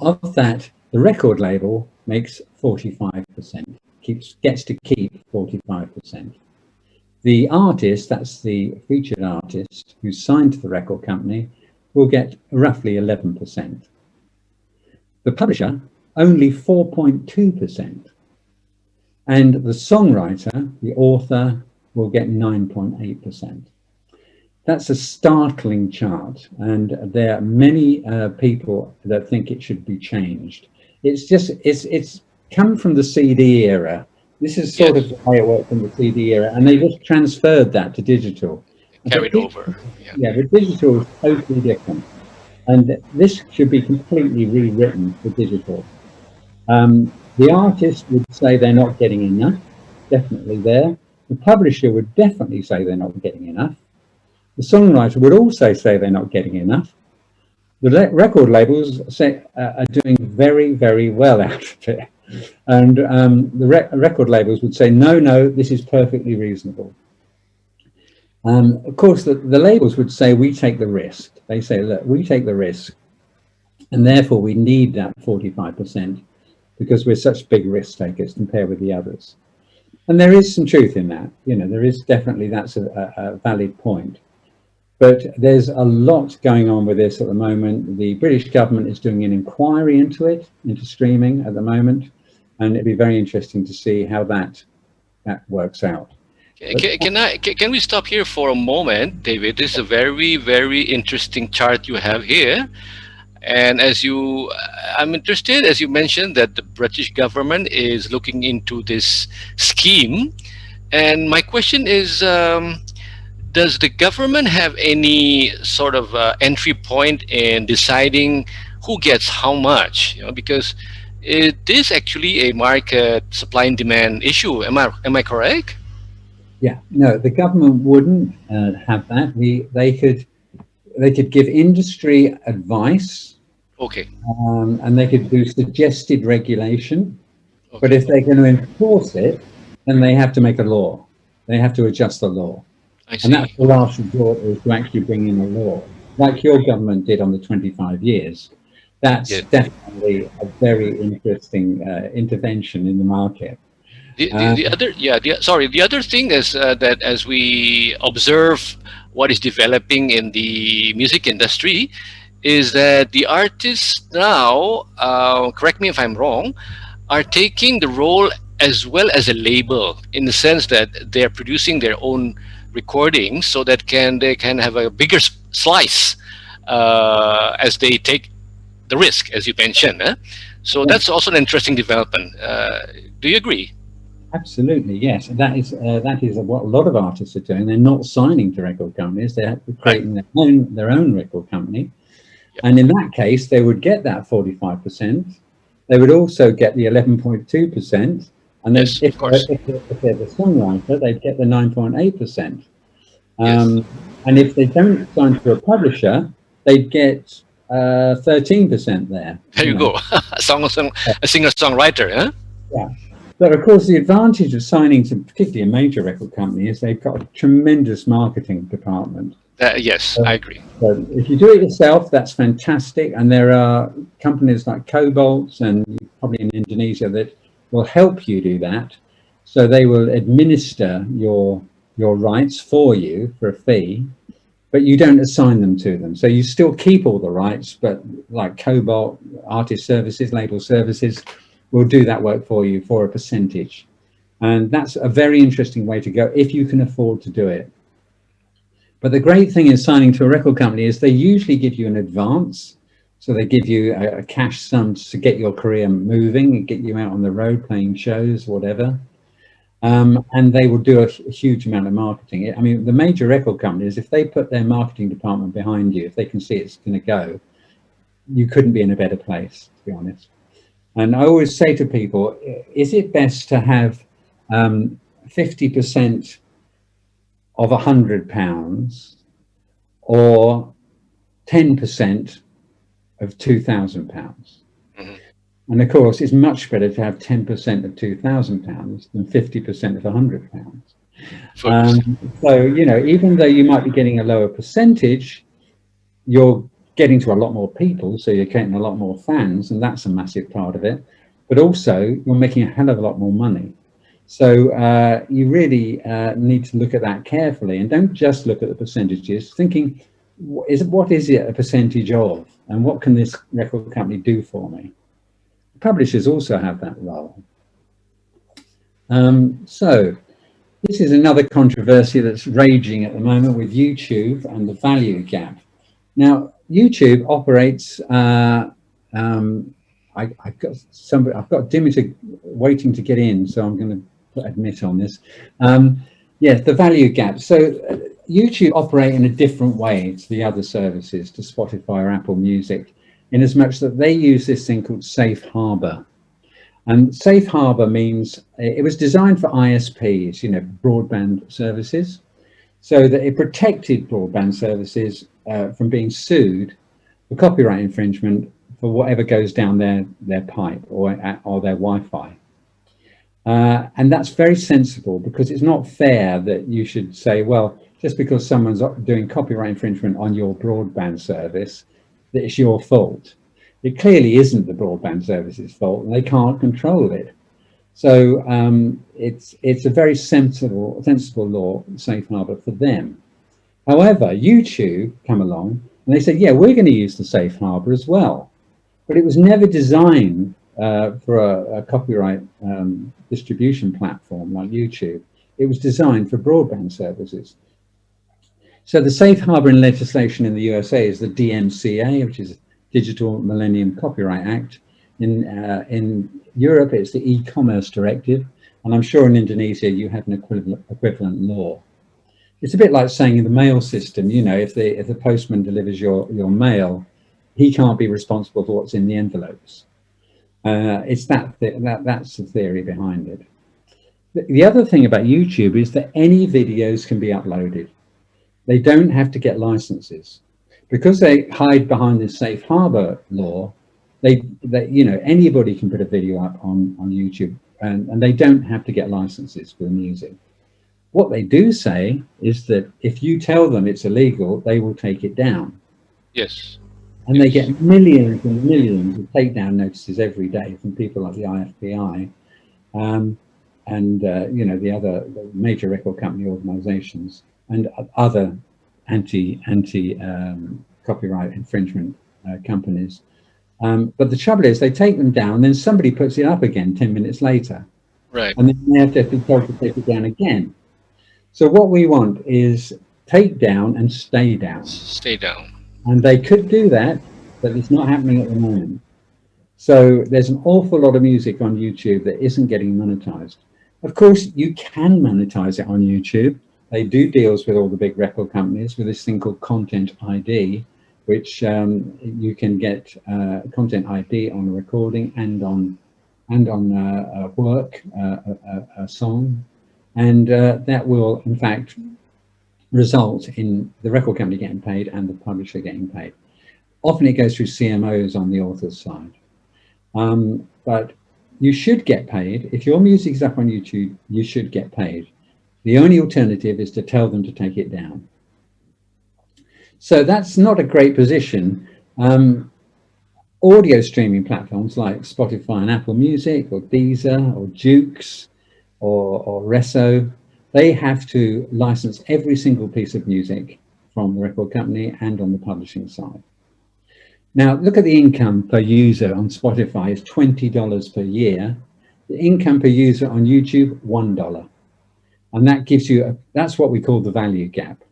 Of that, the record label makes 45%, gets to keep 45%. The artist, that's the featured artist who's signed to the record company, will get roughly 11%. The publisher, only 4.2%. And the songwriter, the author, will get 9.8%. That's a startling chart, and there are many people that think it should be changed. It's come from the CD era. This is sort of the way it worked from the CD era, and they just transferred that to digital. Carried over. Yeah, but digital is totally different. And this should be completely rewritten for digital. The artist would say they're not getting enough, definitely there. The publisher would definitely say they're not getting enough. The songwriter would also say they're not getting enough. The record labels are doing very, very well out of it. And the record labels would say, no, this is perfectly reasonable. Of course, the labels would say, we take the risk. They say, look, we take the risk, and therefore we need that 45% because we're such big risk takers compared with the others. And there is some truth in that. You know, there is definitely, that's a valid point. But there's a lot going on with this at the moment. The British government is doing an inquiry into it, into streaming at the moment. and it'd be very interesting to see how that works out. Can we stop here for a moment, David? This is a very, very interesting chart you have here. And I'm interested, as you mentioned, that the British government is looking into this scheme. And my question is, does the government have any sort of entry point in deciding who gets how much? Because it is actually a market supply and demand issue. Am I correct? Yeah, no, the government wouldn't have that. They could give industry advice. Okay. And they could do suggested regulation. Okay. But if they're going to enforce it, then they have to make a law. They have to adjust the law. And that's the last resort, is to actually bring in a law, like your government did on the 25 years. That's definitely a very interesting intervention in the market. The other thing is that as we observe what is developing in the music industry, is that the artists now, correct me if I'm wrong, are taking the role as well as a label, in the sense that they're producing their own recordings, so that they can have a bigger slice as they take the risk, as you mentioned. So that's also an interesting development. Do you agree? Absolutely, yes. And that is what a lot of artists are doing. They're not signing to record companies. They're creating their own record company. And in that case, they would get that 45%. They would also get the 11.2%. And if they're the songwriter, they'd get the 9.8%. And if they don't sign to a publisher, they'd get 13% there. There you go. A singer-songwriter, huh? Yeah. But of course, the advantage of signing to particularly a major record company is they've got a tremendous marketing department. Yes, I agree. So if you do it yourself, that's fantastic. And there are companies like Cobalt and probably in Indonesia that will help you do that. So they will administer your rights for you for a fee, but you don't assign them to them. So you still keep all the rights, but like Cobalt, artist services, label services, will do that work for you for a percentage. And that's a very interesting way to go if you can afford to do it. But the great thing in signing to a record company is they usually give you an advance. So they give you a cash sum to get your career moving and get you out on the road playing shows, whatever. And they will do a huge amount of marketing. I mean, the major record companies, if they put their marketing department behind you, if they can see it's going to go, you couldn't be in a better place, to be honest. And I always say to people, is it best to have 50% of £100 or 10% of £2,000? Mm-hmm. And of course, it's much better to have 10% of £2,000 than 50% of £100. So, you know, even though you might be getting a lower percentage, you're getting to a lot more people, so you're getting a lot more fans, and that's a massive part of it. But also, you're making a hell of a lot more money. So you really need to look at that carefully, and don't just look at the percentages, thinking, what is it a percentage of, and what can this record company do for me? Publishers also have that role. So this is another controversy that's raging at the moment with YouTube and the value gap. Now, YouTube operates. I've got Dimitar waiting to get in, so I'm going to put admit on this. Yes, the value gap. So YouTube operate in a different way to the other services, to Spotify or Apple Music, in as much that they use this thing called safe harbor. And safe harbor means it was designed for ISPs, you know, broadband services, so that it protected broadband services from being sued for copyright infringement for whatever goes down their pipe or their Wi-Fi. And that's very sensible, because it's not fair that you should say, well, just because someone's doing copyright infringement on your broadband service, that it's your fault. It clearly isn't the broadband service's fault, and they can't control it. So it's a very sensible law, safe harbor for them. However, YouTube come along and they said, yeah, we're going to use the safe harbor as well. But it was never designed for a copyright distribution platform like YouTube. It was designed for broadband services. So the safe harboring legislation in the USA is the DMCA, which is Digital Millennium Copyright Act. In Europe, it's the e-commerce directive. And I'm sure in Indonesia, you have an equivalent law. It's a bit like saying in the mail system, you know, if the postman delivers your mail, he can't be responsible for what's in the envelopes. It's that's the theory behind it. The other thing about YouTube is that any videos can be uploaded. They don't have to get licenses. Because they hide behind this safe harbor law, they you know, anybody can put a video up on YouTube, and they don't have to get licenses for the music. What they do say is that if you tell them it's illegal, they will take it down. Yes. And they get millions and millions of takedown notices every day from people like the IFPI and you know, the major record company organizations and other anti copyright infringement companies. But the trouble is they take them down, then somebody puts it up again 10 minutes later. Right. And then they have to be told to take it down again. So what we want is take down and stay down. Stay down. And they could do that, but it's not happening at the moment. So there's an awful lot of music on YouTube that isn't getting monetized. Of course, you can monetize it on YouTube. They do deals with all the big record companies with this thing called Content ID, which you can get Content ID on a recording and on a work, a song, and that will in fact result in the record company getting paid and the publisher getting paid. Often it goes through CMOs on the author's side, but you should get paid. If your music's up on YouTube, you should get paid. The only alternative is to tell them to take it down. So that's not a great position. Audio streaming platforms like Spotify and Apple Music or Deezer or Jukes or Resso, they have to license every single piece of music from the record company and on the publishing side. Now, look at the income per user on Spotify is $20 per year. The income per user on YouTube, $1. And that gives you, that's what we call the value gap.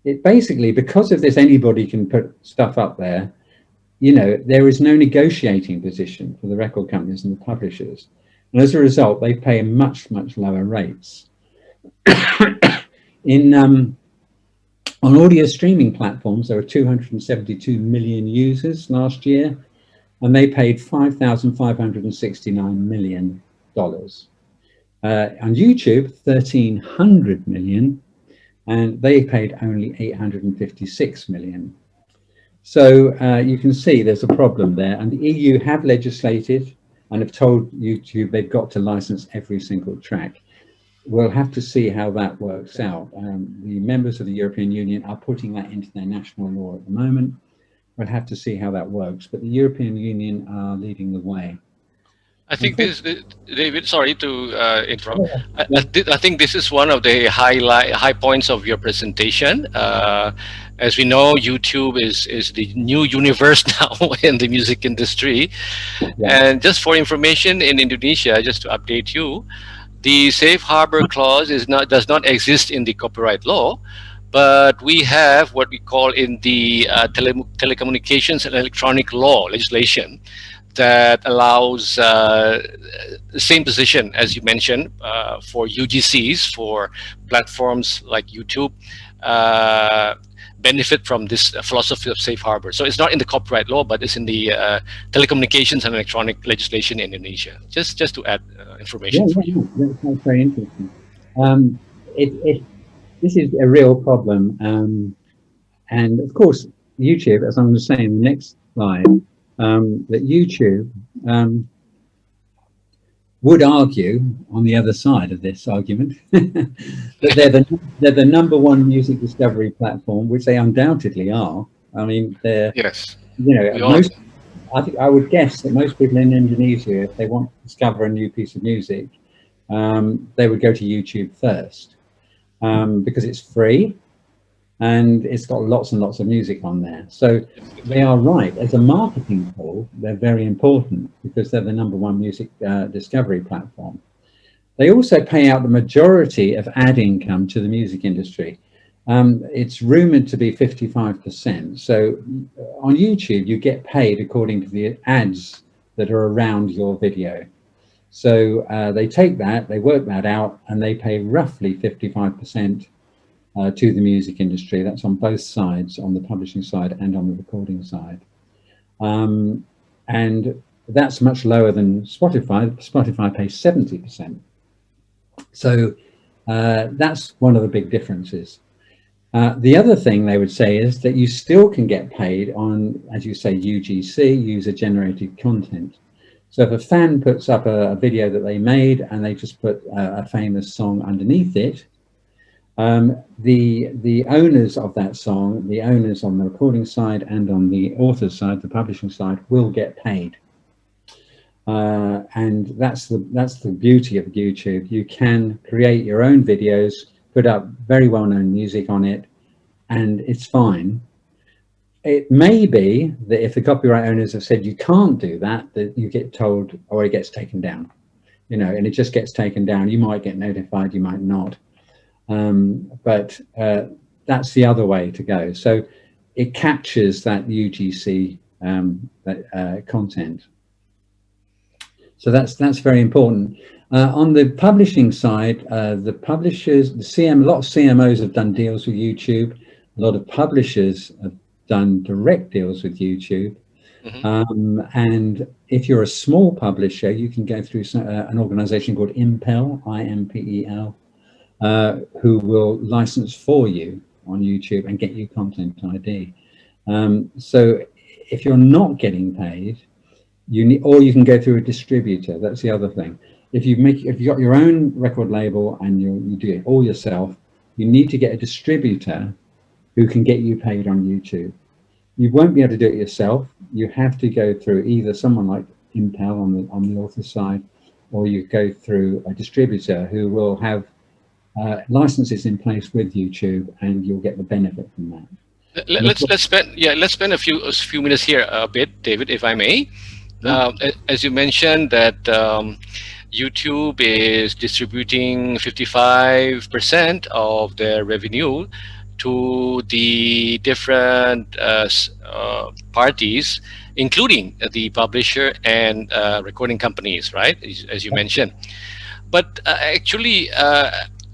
It basically, because of this, anybody can put stuff up there, you know, there is no negotiating position for the record companies and the publishers. And as a result, they pay much, much lower rates. On audio streaming platforms, there were 272 million users last year, and they paid $5,569 million. On YouTube, 1,300 million, and they paid only 856 million. So you can see there's a problem there, and the EU have legislated and have told YouTube they've got to license every single track. We'll have to see how that works out. The members of the European Union are putting that into their national law at the moment. We'll have to see how that works, but the European Union are leading the way. I think this, David, sorry to interrupt. I think this is one of the high points of your presentation. As we know, YouTube is the new universe now in the music industry. Yeah. And just for information, in Indonesia, just to update you, the safe harbor clause does not exist in the copyright law, but we have what we call in the telecommunications and electronic law legislation that allows the same position as you mentioned for UGCs, for platforms like YouTube, benefit from this philosophy of safe harbor. So it's not in the copyright law, but it's in the telecommunications and electronic legislation in Indonesia. Just to add information for you. That's very interesting. This is a real problem. And of course, YouTube, as I'm going to say in the next slide, that YouTube would argue on the other side of this argument that they're the #1 music discovery platform, which they undoubtedly are. I mean, they're, yes, you know, I would guess that most people in Indonesia, if they want to discover a new piece of music, they would go to YouTube first because it's free. and it's got lots and lots of music on there. So they are right. As a marketing tool, they're very important because they're the #1 music discovery platform. They also pay out the majority of ad income to the music industry. It's rumored to be 55%. So on YouTube, you get paid according to the ads that are around your video. So they take that, they work that out, and they pay roughly 55% to the music industry. That's on both sides, on the publishing side and on the recording side. And that's much lower than Spotify. Spotify pays 70%. So that's one of the big differences. The other thing they would say is that you still can get paid on, as you say, UGC, user-generated content. So if a fan puts up a video that they made and they just put a famous song underneath it, the owners of that song, the owners on the recording side and on the author's side, the publishing side, will get paid. And that's the beauty of YouTube. You can create your own videos, put up very well-known music on it, and it's fine. It may be that if the copyright owners have said you can't do that, that you get told, or it gets taken down, you know, and it just gets taken down. You might get notified, you might not. But that's the other way to go. So it captures that UGC content. So that's very important. On the publishing side, the publishers, a lot of CMOs have done deals with YouTube. A lot of publishers have done direct deals with YouTube. Mm-hmm. And if you're a small publisher, you can go through an organization called Impel, IMPEL, who will license for you on YouTube and get you content ID. So if you're not getting paid, or you can go through a distributor. That's the other thing. If you've got your own record label and you do it all yourself, you need to get a distributor who can get you paid on YouTube. You won't be able to do it yourself. You have to go through either someone like Impel on the author side, or you go through a distributor who will have licenses in place with YouTube, and you'll get the benefit from that. Let's spend a few minutes here a bit, David, if I may. Yeah. As you mentioned that YouTube is distributing 55% of their revenue to the different parties, including the publisher and recording companies, right? As you mentioned. But actually,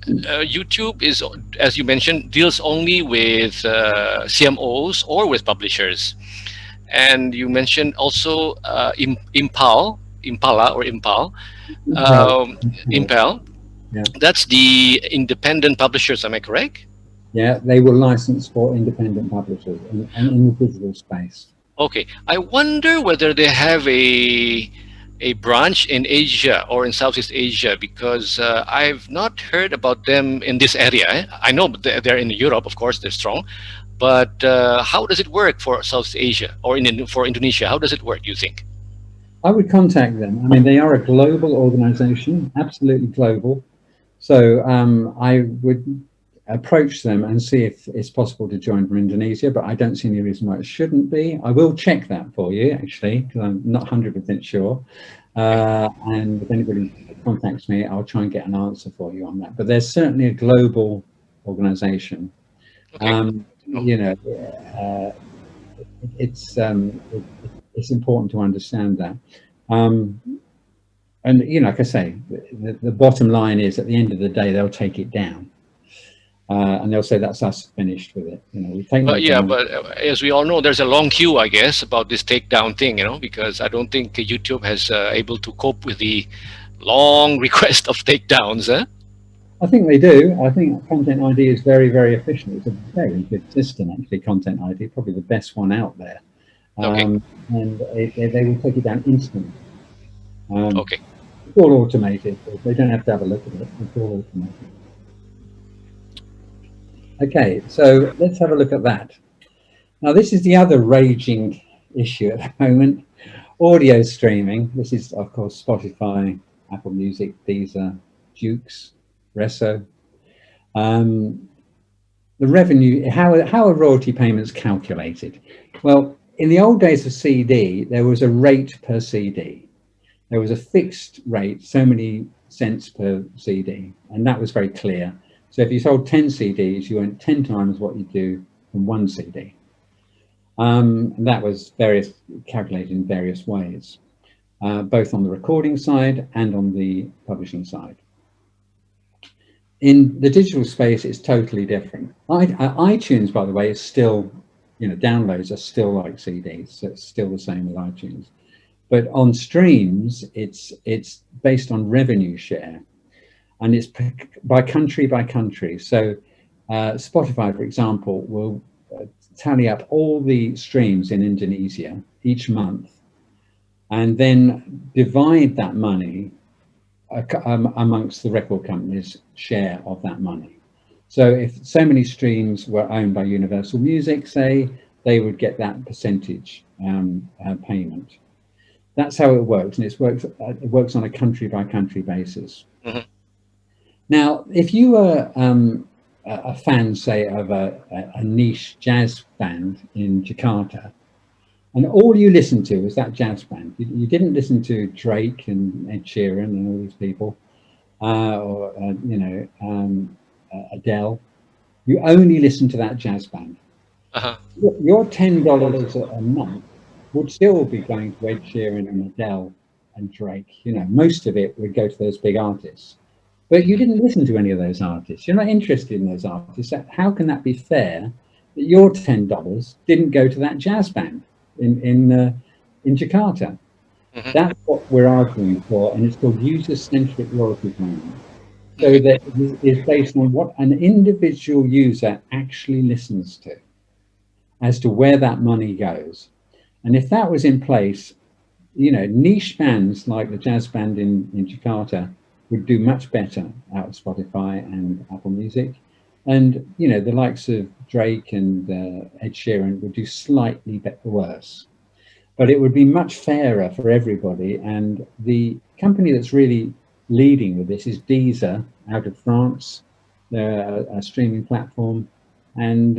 YouTube is, as you mentioned, deals only with CMOs or with publishers. And you mentioned also Impel. Yeah. That's the independent publishers, am I correct? Yeah, they will license for independent publishers in the digital space. Okay, I wonder whether they have a branch in Asia or in Southeast Asia, because I've not heard about them in this area. I know they're in Europe, of course, they're strong. But how does it work for Southeast Asia or for Indonesia? How does it work, do you think? I would contact them. I mean, they are a global organization, absolutely global. So I would approach them and see if it's possible to join from Indonesia, but I don't see any reason why it shouldn't be. I will check that for you, actually, because I'm not 100% sure. And if anybody contacts me, I'll try and get an answer for you on that. But there's certainly a global organization. Okay. You know, it's important to understand that. And, you know, like I say, the bottom line is at the end of the day, they'll take it down. And they'll say that's us finished with it. You know, we take but as we all know, there's a long queue, I guess, about this takedown thing. You know, because I don't think YouTube has able to cope with the long request of takedowns. I think they do. I think Content ID is very, very efficient. It's a very good system, actually. Content ID, probably the best one out there. Okay. And they will take it down instantly. Okay. It's all automated. They don't have to have a look at it. It's all automated. Okay, so let's have a look at that. Now, this is the other raging issue at the moment. Audio streaming. This is, of course, Spotify, Apple Music, Deezer, Jukes, Resso. the revenue, how are royalty payments calculated? Well, in the old days of CD, there was a rate per CD. There was a fixed rate, so many cents per CD, and that was very clear. So if you sold 10 CDs, you earned 10 times what you do from one CD. And that was calculated in various ways, both on the recording side and on the publishing side. In the digital space, it's totally different. iTunes, by the way, is still, downloads are still like CDs, so it's still the same with iTunes. But on streams, it's based on revenue share, and it's by country. So Spotify, for example, will tally up all the streams in Indonesia each month, and then divide that money amongst the record companies' share of that money. So if so many streams were owned by Universal Music, say, they would get that percentage payment. That's how it works, and it works on a country-by-country basis. Mm-hmm. Now, if you were a fan, say, of a niche jazz band in Jakarta, and all you listened to was that jazz band, you didn't listen to Drake and Ed Sheeran and all these people, or Adele. You only listened to that jazz band. Uh-huh. Your $10 a month would still be going to Ed Sheeran and Adele and Drake. Most of it would go to those big artists. But you didn't listen to any of those artists. You're not interested in those artists. How can that be fair that your $10 didn't go to that jazz band in Jakarta? Mm-hmm. That's what we're arguing for, and it's called user-centric royalty payment. So that is based on what an individual user actually listens to, as to where that money goes. And if that was in place, niche bands like the jazz band in Jakarta would do much better out of Spotify and Apple Music. And, the likes of Drake and Ed Sheeran would do slightly worse. But it would be much fairer for everybody. And the company that's really leading with this is Deezer out of France. They're a streaming platform. And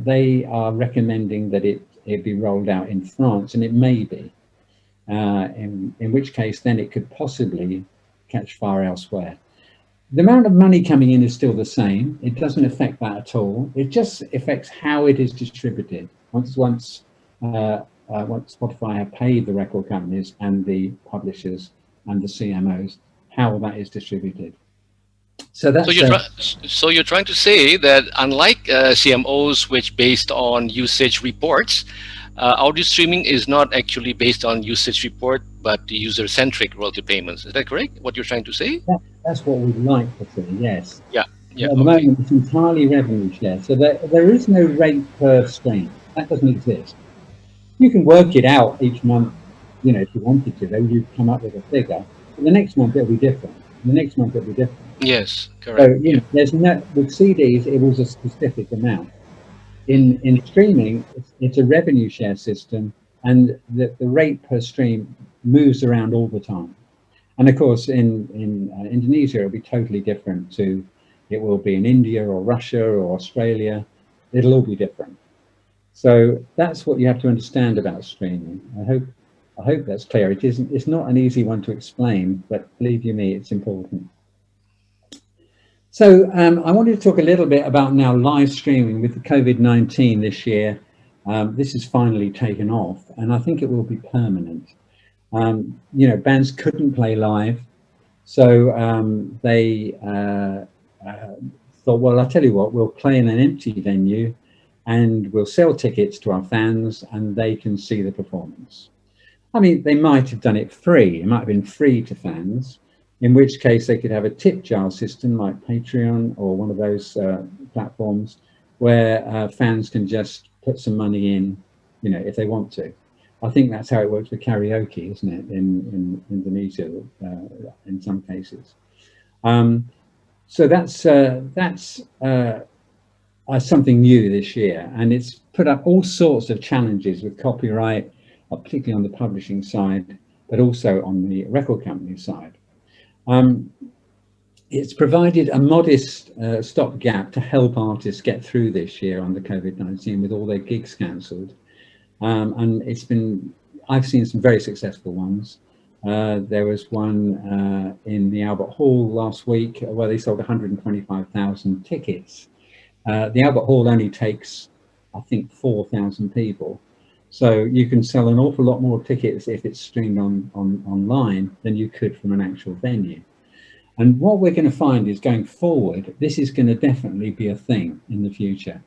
they are recommending that it be rolled out in France, and it may be. In which case, then it could possibly catch fire elsewhere. The amount of money coming in is still the same. It doesn't affect that at all. It just affects how it is distributed. Once Spotify have paid the record companies and the publishers and the CMOs, how that is distributed. So that's so you're trying to say that unlike CMOs, which based on usage reports, audio streaming is not actually based on usage report, but the user-centric royalty payments. Is that correct? What you're trying to say? That's what we'd like to see. Yes. Yeah. At the moment, it's entirely revenue share. So there is no rate per stream. That doesn't exist. You can work it out each month, if you wanted to. Then you come up with a figure. But the next month it'll be different. The next month it'll be different. Yes, correct. So there's with CDs it was a specific amount. In streaming, it's a revenue share system, and the rate per stream moves around all the time. And of course, in Indonesia, it'll be totally different to it will be in India or Russia or Australia. It'll all be different. So that's what you have to understand about streaming. I hope that's clear. It's not an easy one to explain, but believe you me, it's important. So I wanted to talk a little bit about now live streaming with the COVID-19 this year. This is finally taken off, and I think it will be permanent. Bands couldn't play live, so they thought, well, I'll tell you what, we'll play in an empty venue and we'll sell tickets to our fans and they can see the performance. I mean, they might have done it free. It might have been free to fans, in which case they could have a tip jar system like Patreon or one of those platforms where fans can just put some money in, if they want to. I think that's how it works with karaoke, isn't it, in Indonesia, in some cases. So that's something new this year, and it's put up all sorts of challenges with copyright, particularly on the publishing side, but also on the record company side. it's provided a modest stopgap to help artists get through this year under COVID-19 with all their gigs cancelled. And I've seen some very successful ones. There was one in the Albert Hall last week where they sold 125,000 tickets. The Albert Hall only takes, I think, 4,000 people. So you can sell an awful lot more tickets if it's streamed online than you could from an actual venue. And what we're going to find is going forward, this is going to definitely be a thing in the future,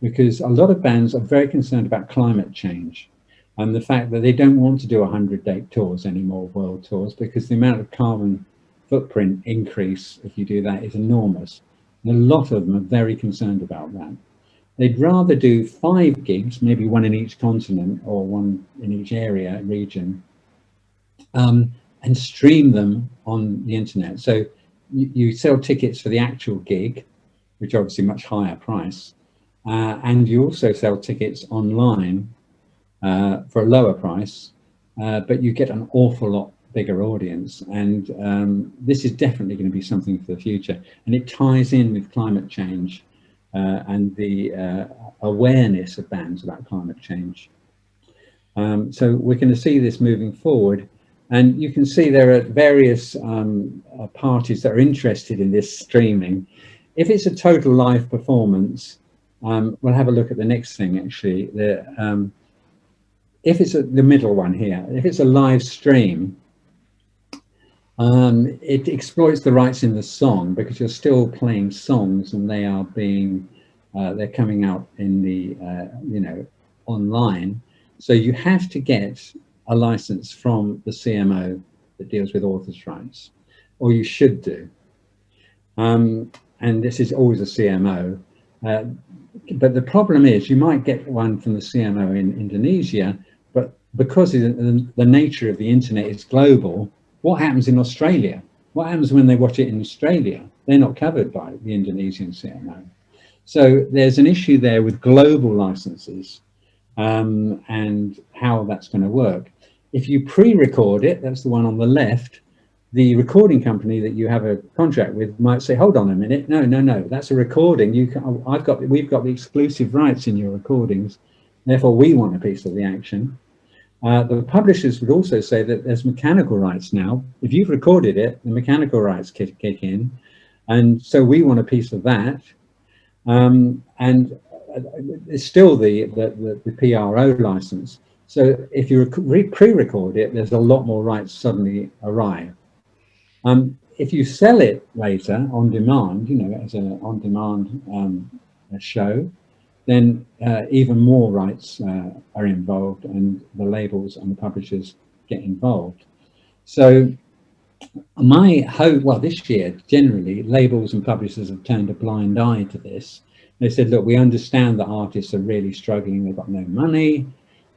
because a lot of bands are very concerned about climate change and the fact that they don't want to do 100-date tours anymore, world tours, because the amount of carbon footprint increase if you do that is enormous. And a lot of them are very concerned about that. They'd rather do 5 gigs, maybe one in each continent or one in each region, and stream them on the internet. So you sell tickets for the actual gig, which are obviously much higher price, and you also sell tickets online for a lower price, but you get an awful lot bigger audience. And this is definitely going to be something for the future. And it ties in with climate change and the awareness of bands about climate change. So we're going to see this moving forward. And you can see there are various parties that are interested in this streaming. If it's a total live performance, we'll have a look at the next thing actually. If it's the middle one here, if it's a live stream, it exploits the rights in the song because you're still playing songs and they are being, they're coming out in the, online. So you have to get a license from the CMO that deals with authors' rights, or you should do. And this is always a CMO. But the problem is you might get one from the CMO in Indonesia, but because the nature of the internet is global, what happens in Australia? What happens when they watch it in Australia? They're not covered by the Indonesian CMO. So there's an issue there with global licenses and how that's going to work. If you pre-record it, that's the one on the left, the recording company that you have a contract with might say, hold on a minute, no, that's a recording. We've got the exclusive rights in your recordings, therefore we want a piece of the action. The publishers would also say that there's mechanical rights now. If you've recorded it, the mechanical rights kick in, and so we want a piece of that. And it's still the PRO license. So if you pre-record it, there's a lot more rights suddenly arrive. If you sell it later on demand, as an on-demand show, then even more rights are involved and the labels and the publishers get involved. So my hope, well, this year, generally, labels and publishers have turned a blind eye to this. They said, look, we understand that artists are really struggling, they've got no money,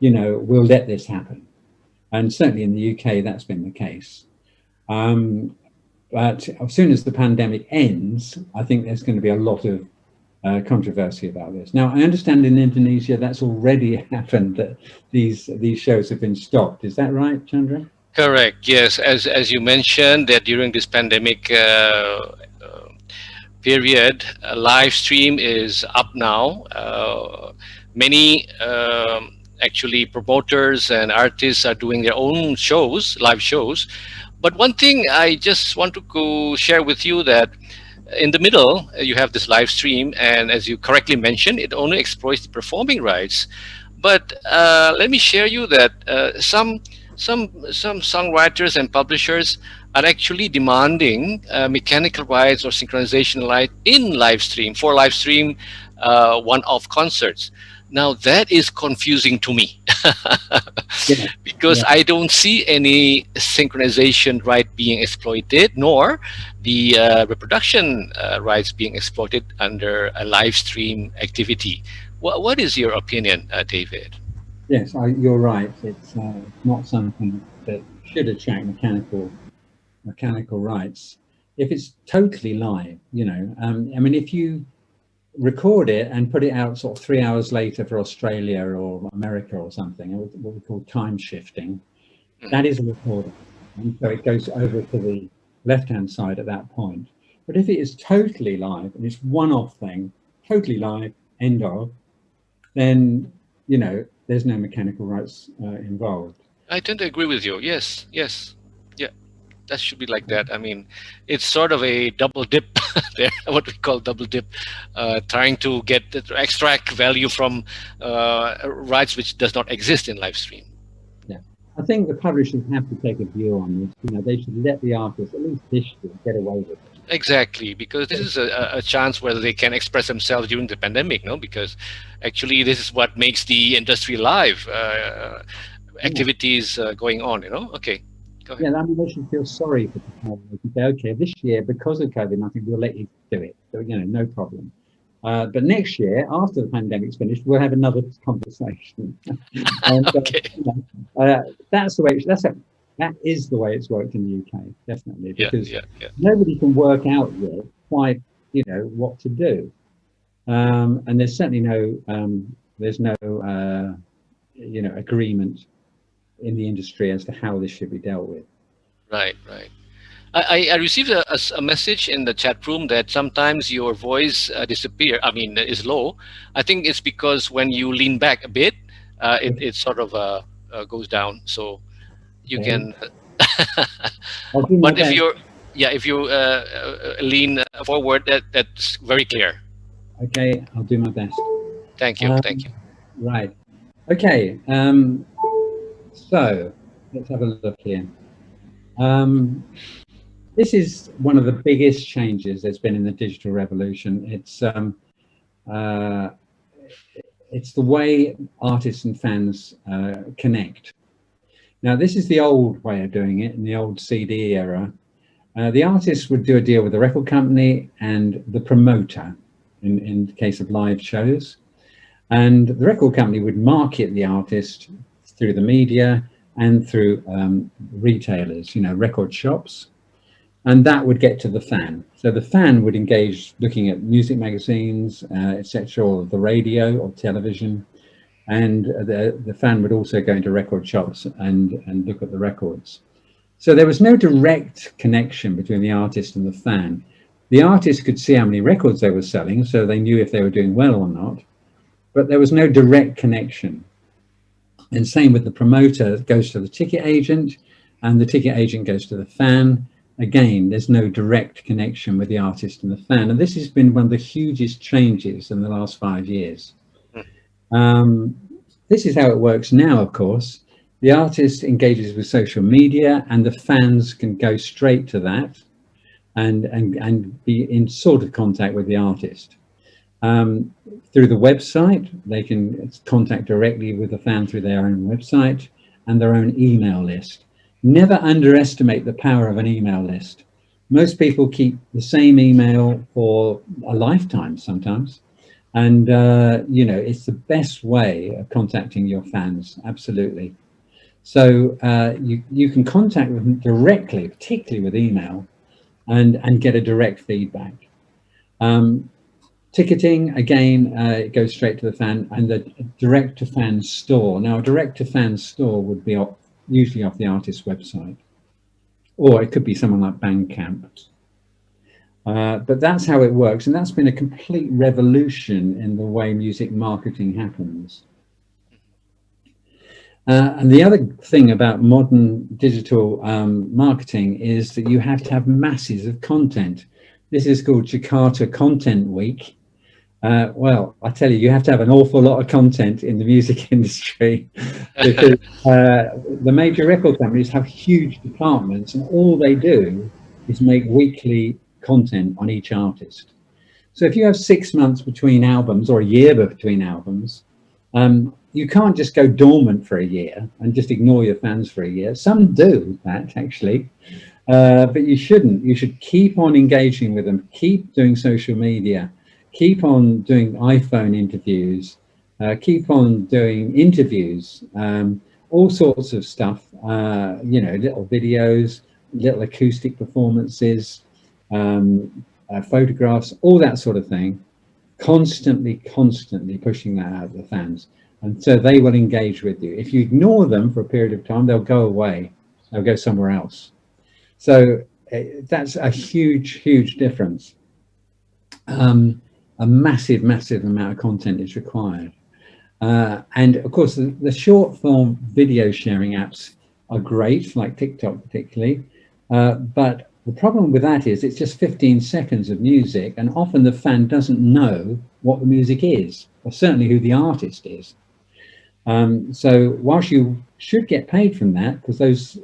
we'll let this happen. And certainly in the UK, that's been the case. But as soon as the pandemic ends, I think there's going to be a lot of controversy about this. Now, I understand in Indonesia that's already happened, that these shows have been stopped. Is that right, Chandra? Correct. Yes, as you mentioned that during this pandemic period, live stream is up now. Many actually promoters and artists are doing their own shows, live shows. But one thing I just want to share with you that in the middle, you have this live stream, and as you correctly mentioned, it only exploits the performing rights. But let me share you that some songwriters and publishers are actually demanding mechanical rights or synchronization rights in live stream for live stream one-off concerts. Now that is confusing to me because I don't see any synchronization right being exploited, nor the reproduction rights being exploited under a live stream activity. What is your opinion, David? Yes, you're right. It's not something that should attract mechanical rights. If it's totally live, I mean, if you record it and put it out sort of 3 hours later for Australia or America or something, what we call time shifting, that is a recording. And so it goes over to the left-hand side at that point. But if it is totally live and it's one-off thing, totally live, end of, then, you know, there's no mechanical rights involved. I tend to agree with you. Yes, yes. Yeah, that should be like that. I mean, it's sort of a double dip there, what we call double dip, trying to extract value from rights which does not exist in live stream. Yeah, I think the publishers have to take a view on this. You know, they should let the artists, at least this year, get away with it. Exactly, because this is a chance where they can express themselves during the pandemic, no? Because actually this is what makes the industry live, activities going on, you know? Okay, go ahead. Yeah, I mean, they should feel sorry for the They can say, okay, this year, because of COVID-19, we'll let you do it. So, you know, no problem. But next year, after the pandemic's finished, we'll have another conversation. And, Okay. that's the way. That is the way it's worked in the UK, definitely, because Yeah. nobody can work out yet quite, you know, what to do. And there's certainly no, you know, agreement in the industry as to how this should be dealt with. Right. I received a message in the chat room that sometimes your voice is low. I think it's because when you lean back a bit, it sort of goes down. So you can. But if you lean forward, that's very clear. Okay, I'll do my best. Thank you. Right. Okay. So let's have a look here. This is one of the biggest changes there's been in the digital revolution. It's the way artists and fans connect. Now, this is the old way of doing it in the old CD era. The artist would do a deal with the record company and the promoter in the case of live shows. And the record company would market the artist through the media and through retailers, you know, record shops. And that would get to the fan. So the fan would engage looking at music magazines, etc., or the radio or television. And the fan would also go into record shops and look at the records. So there was no direct connection between the artist and the fan. The artist could see how many records they were selling, so they knew if they were doing well or not, but there was no direct connection. And same with the promoter, it goes to the ticket agent, and the ticket agent goes to the fan. Again, there's no direct connection with the artist and the fan. And this has been one of the hugest changes in the last 5 years. This is how it works now, of course. The artist engages with social media and the fans can go straight to that and be in sort of contact with the artist. Through the website, they can contact directly with the fan through their own website and their own email list. Never underestimate the power of an email list. Most people keep the same email for a lifetime sometimes. And, you know, it's the best way of contacting your fans, absolutely. So you can contact them directly, particularly with email, and get a direct feedback. Ticketing, again, it goes straight to the fan, and the direct-to-fan store. Now, a direct-to-fan store would be usually off the artist's website, or it could be someone like Bandcamp. But that's how it works, and that's been a complete revolution in the way music marketing happens. And the other thing about modern digital marketing is that you have to have masses of content. This is called Jakarta Content Week. Well, I tell you, you have to have an awful lot of content in the music industry because the major record companies have huge departments and all they do is make weekly content on each artist. So if you have 6 months between albums or a year between albums, you can't just go dormant for a year and just ignore your fans for a year. Some do that actually, but you shouldn't. You should keep on engaging with them, keep doing social media, keep on doing iPhone interviews, keep on doing interviews, all sorts of stuff, you know, little videos, little acoustic performances, photographs, all that sort of thing, constantly pushing that out to the fans. And so they will engage with you. If you ignore them for a period of time, they'll go away. They'll go somewhere else. So that's a huge difference. A massive amount of content is required. And of course, the short form video sharing apps are great, like TikTok particularly. But the problem with that is it's just 15 seconds of music, and often the fan doesn't know what the music is, or certainly who the artist is. So whilst you should get paid from that, because those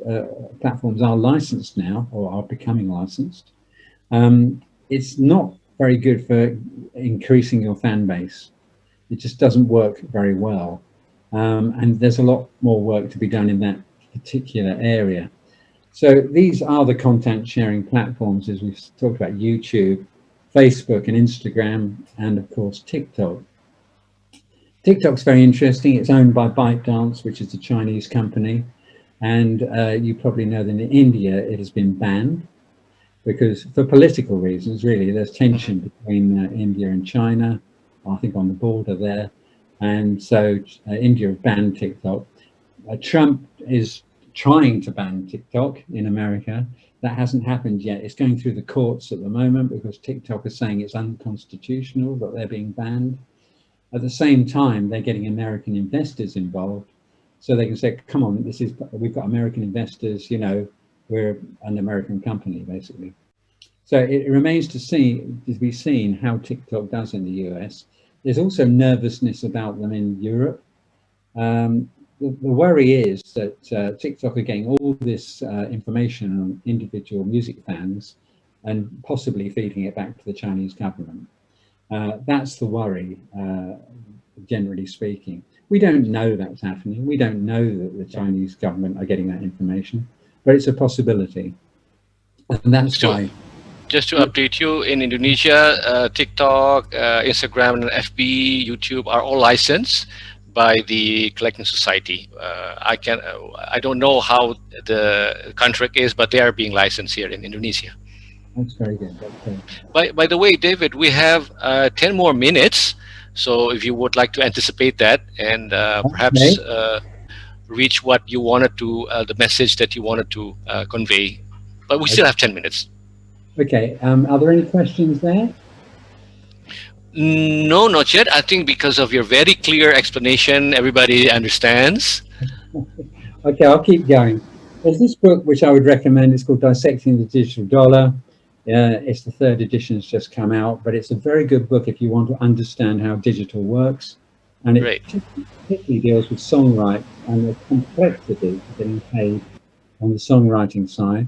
platforms are licensed now, or are becoming licensed, it's not very good for increasing your fan base. It just doesn't work very well. And there's a lot more work to be done in that particular area. So these are the content sharing platforms, as we've talked about: YouTube, Facebook and Instagram, and of course TikTok. TikTok's very interesting. It's owned by ByteDance, which is a Chinese company. And you probably know that in India, it has been banned because, for political reasons, really, there's tension between India and China, I think on the border there. And so India have banned TikTok. Trump is trying to ban TikTok in America. That hasn't happened yet. It's going through the courts at the moment because TikTok is saying it's unconstitutional that they're being banned. At the same time, they're getting American investors involved, so they can say, come on, we've got American investors, you know, we're an American company, basically. So it remains to be seen how TikTok does in the US. There's also nervousness about them in Europe. The worry is that TikTok are getting all this information on individual music fans and possibly feeding it back to the Chinese government. That's the worry, generally speaking. We don't know that's happening. We don't know that the Chinese government are getting that information, but it's a possibility. And that's why. Just to update you, in Indonesia, TikTok, Instagram, and FB, YouTube are all licensed by the collecting society. I don't know how the contract is, but they are being licensed here in Indonesia. That's very good. That's by the way, David, we have 10 more minutes. So if you would like to anticipate that and perhaps reach what you wanted to, the message that you wanted to convey, but we still have 10 minutes. Okay. Are there any questions there? No, not yet. I think because of your very clear explanation, everybody understands. Okay, I'll keep going. There's this book which I would recommend. It's called Dissecting the Digital Dollar. It's the 3rd edition, has just come out, but it's a very good book if you want to understand how digital works. And it particularly deals with songwriting and the complexity of getting paid on the songwriting side.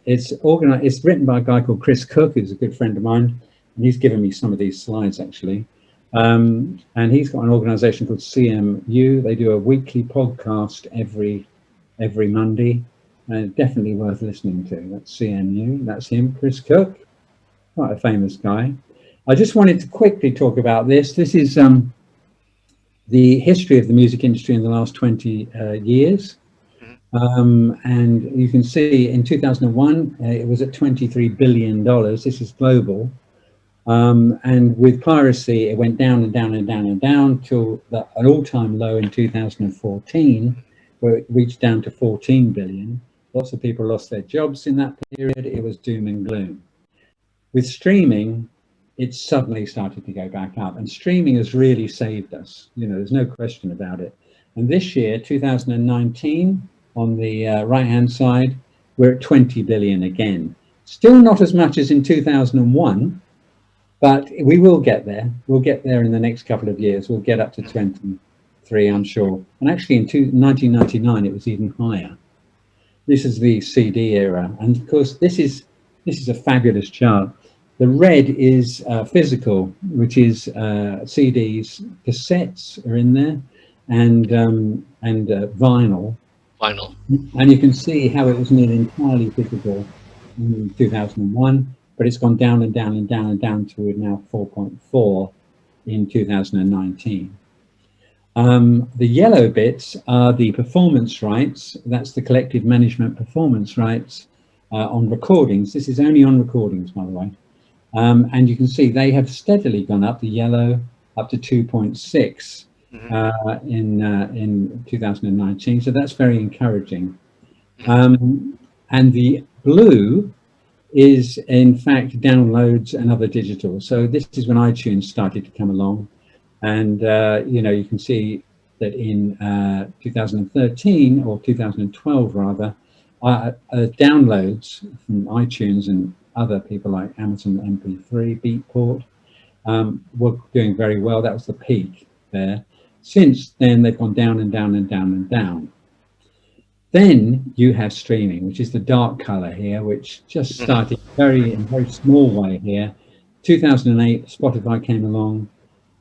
It's written by a guy called Chris Cook, who's a good friend of mine, and he's given me some of these slides actually. And he's got an organization called CMU. They do a weekly podcast every Monday. Definitely worth listening to. That's CMU. That's him, Chris Cook, quite a famous guy. I just wanted to quickly talk about this. This is the history of the music industry in the last 20 years. And you can see in 2001, it was at $23 billion. This is global. And with piracy, it went down and down and down and down till an all-time low in 2014, where it reached down to 14 billion. Lots of people lost their jobs in that period. It was doom and gloom. With streaming, it suddenly started to go back up, and streaming has really saved us. You know, there's no question about it. And this year, 2019, on the right-hand side, we're at 20 billion again. Still not as much as in 2001, but we will get there. We'll get there in the next couple of years. We'll get up to 23, I'm sure. And actually in 1999, it was even higher. This is the CD era. And of course, this is a fabulous chart. The red is physical, which is CDs, cassettes are in there, and vinyl. And you can see how it was nearly entirely physical in 2001, but it's gone down and down and down and down to now 4.4 in 2019. The yellow bits are the performance rights. That's the collective management performance rights on recordings. This is only on recordings, by the way. And you can see they have steadily gone up, the yellow up to 2.6 in 2019. So that's very encouraging. And the blue is in fact downloads and other digital. So this is when iTunes started to come along, and you know, you can see that in 2013 or 2012 rather, downloads from iTunes and other people like Amazon MP3, Beatport, were doing very well. That was the peak there. Since then, they've gone down and down and down and down. Then you have streaming, which is the dark color here, which just started in a very small way here. 2008, Spotify came along,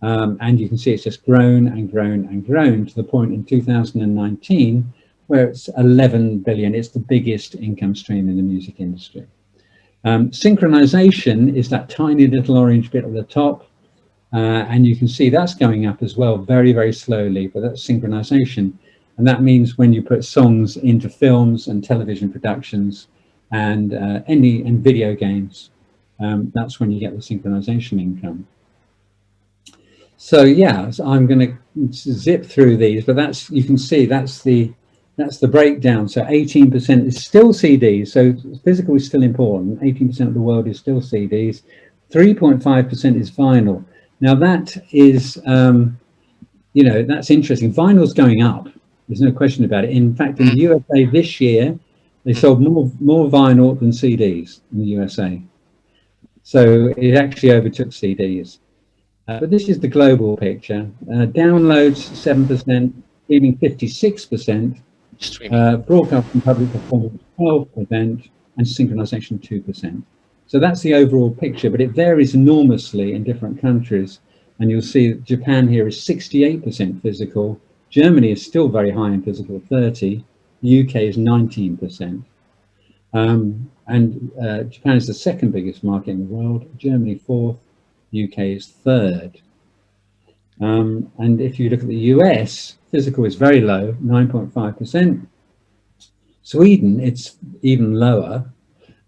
and you can see it's just grown and grown and grown to the point in 2019 where it's 11 billion. It's the biggest income stream in the music industry. Synchronization is that tiny little orange bit at the top, and you can see that's going up as well, very, very slowly, but that's synchronization. And that means when you put songs into films and television productions and video games, that's when you get the synchronization income. So yeah, so I'm going to zip through these, but that's, you can see that's the breakdown. So 18% is still CDs. So physical is still important. 18% of the world is still CDs. 3.5% is vinyl. Now that is, you know, that's interesting. Vinyl's going up. There's no question about it. In fact, in the USA this year, they sold more vinyl than CDs in the USA. So it actually overtook CDs. But this is the global picture. Downloads 7%, streaming 56%, broadcast and public performance 12%, and synchronization 2%. So that's the overall picture, but it varies enormously in different countries. And you'll see that Japan here is 68% physical. Germany is still very high in physical, 30%. The UK is 19%. Japan is the second biggest market in the world. Germany 4th, UK is 3rd. And if you look at the US, physical is very low, 9.5%. Sweden, it's even lower.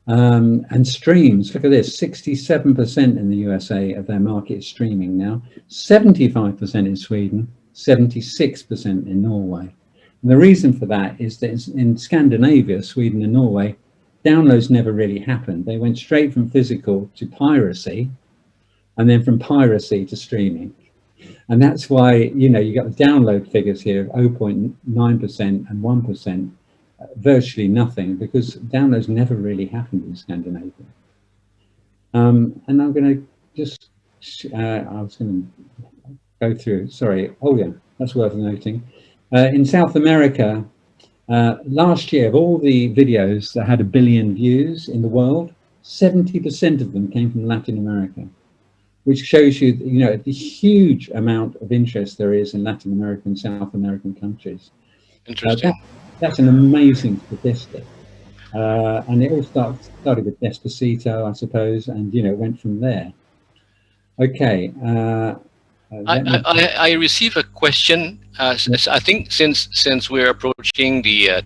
And streams, look at this, 67% in the USA of their market is streaming now, 75% in Sweden, 76% in Norway. And the reason for that is that in Scandinavia, Sweden and Norway, downloads never really happened. They went straight from physical to piracy, and then from piracy to streaming. And that's why, you know, you got the download figures here of 0.9% and 1%, virtually nothing, because downloads never really happened in Scandinavia. And I'm going to just, I was going to go through, sorry, oh yeah, that's worth noting. In South America, last year, of all the videos that had 1 billion views in the world, 70% of them came from Latin America, which shows you, you know, the huge amount of interest there is in Latin American, South American countries. Interesting. That's an amazing statistic. And it all started with Despacito, I suppose, and, you know, went from there. Okay. I receive a question. I think since we're approaching the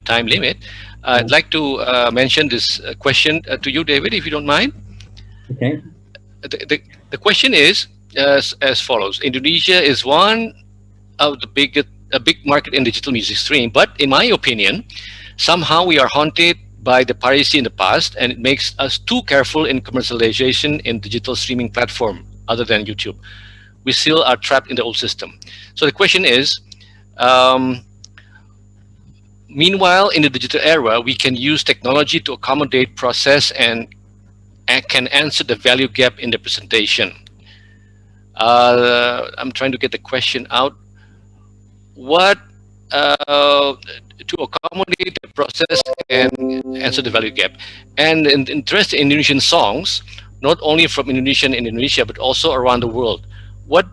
time limit, I'd like to mention this question to you, David, if you don't mind. Okay. The question is as follows: Indonesia is one of the big market in digital music stream, but in my opinion, somehow we are haunted by the piracy in the past, and it makes us too careful in commercialization in digital streaming platform other than YouTube. We still are trapped in the old system. So the question is, meanwhile, in the digital era, we can use technology to accommodate process and can answer the value gap in the presentation. I'm trying to get the question out. What to accommodate the process and answer the value gap, and in interest in Indonesian songs, not only from Indonesia, but also around the world. What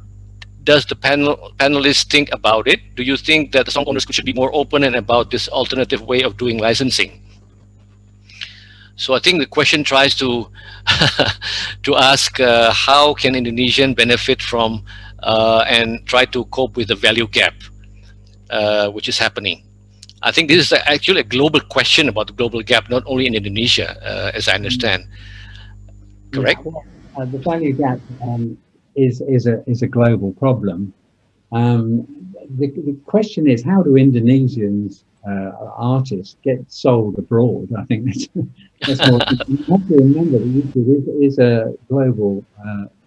does the panelists think about it? Do you think that the song owners should be more open and about this alternative way of doing licensing? So I think the question tries to to ask how can Indonesian benefit from and try to cope with the value gap which is happening. I think this is actually a global question about the global gap, not only in Indonesia, as I understand. Correct? Yeah, well, the value gap is a global problem. The question is, how do Indonesians artists get sold abroad. I think that's more. You have to remember that YouTube is a global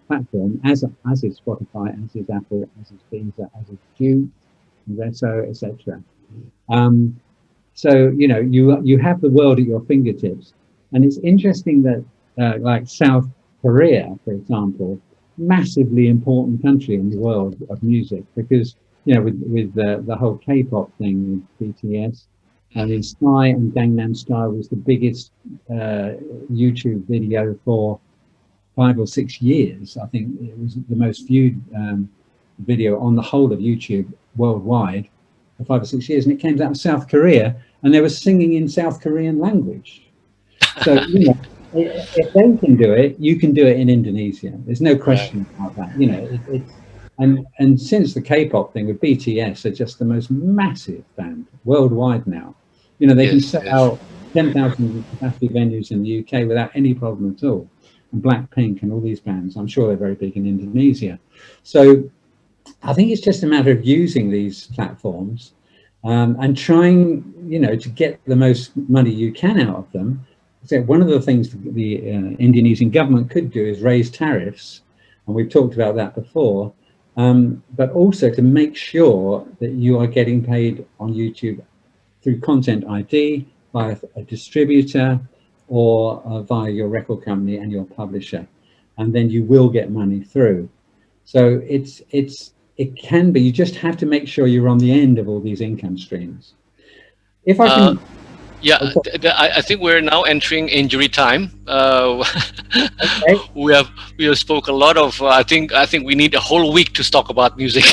platform, as is Spotify, as is Apple, as is Visa, as is Q, Resso, etc. So you have the world at your fingertips, and it's interesting that like South Korea, for example, massively important country in the world of music, because with the whole K-pop thing with BTS. I mean, Psy and Gangnam Style was the biggest YouTube video for 5 or 6 years. I think it was the most viewed video on the whole of YouTube worldwide for 5 or 6 years, and it came out of South Korea, and they were singing in South Korean language. So if they can do it, you can do it in Indonesia. There's no question about that. And since the K-pop thing with BTS are just the most massive band worldwide now. They can sell out 10,000 capacity venues in the UK without any problem at all. And Blackpink and all these bands, I'm sure they're very big in Indonesia. So I think it's just a matter of using these platforms and trying, to get the most money you can out of them. So one of the things the Indonesian government could do is raise tariffs, and we've talked about that before, but also to make sure that you are getting paid on YouTube through Content ID, via a distributor, or via your record company and your publisher, and then you will get money through. So it can be, you just have to make sure you're on the end of all these income streams. If I can... I think we're now entering injury time. Okay. We have spoke a lot of. I think we need a whole week to talk about music,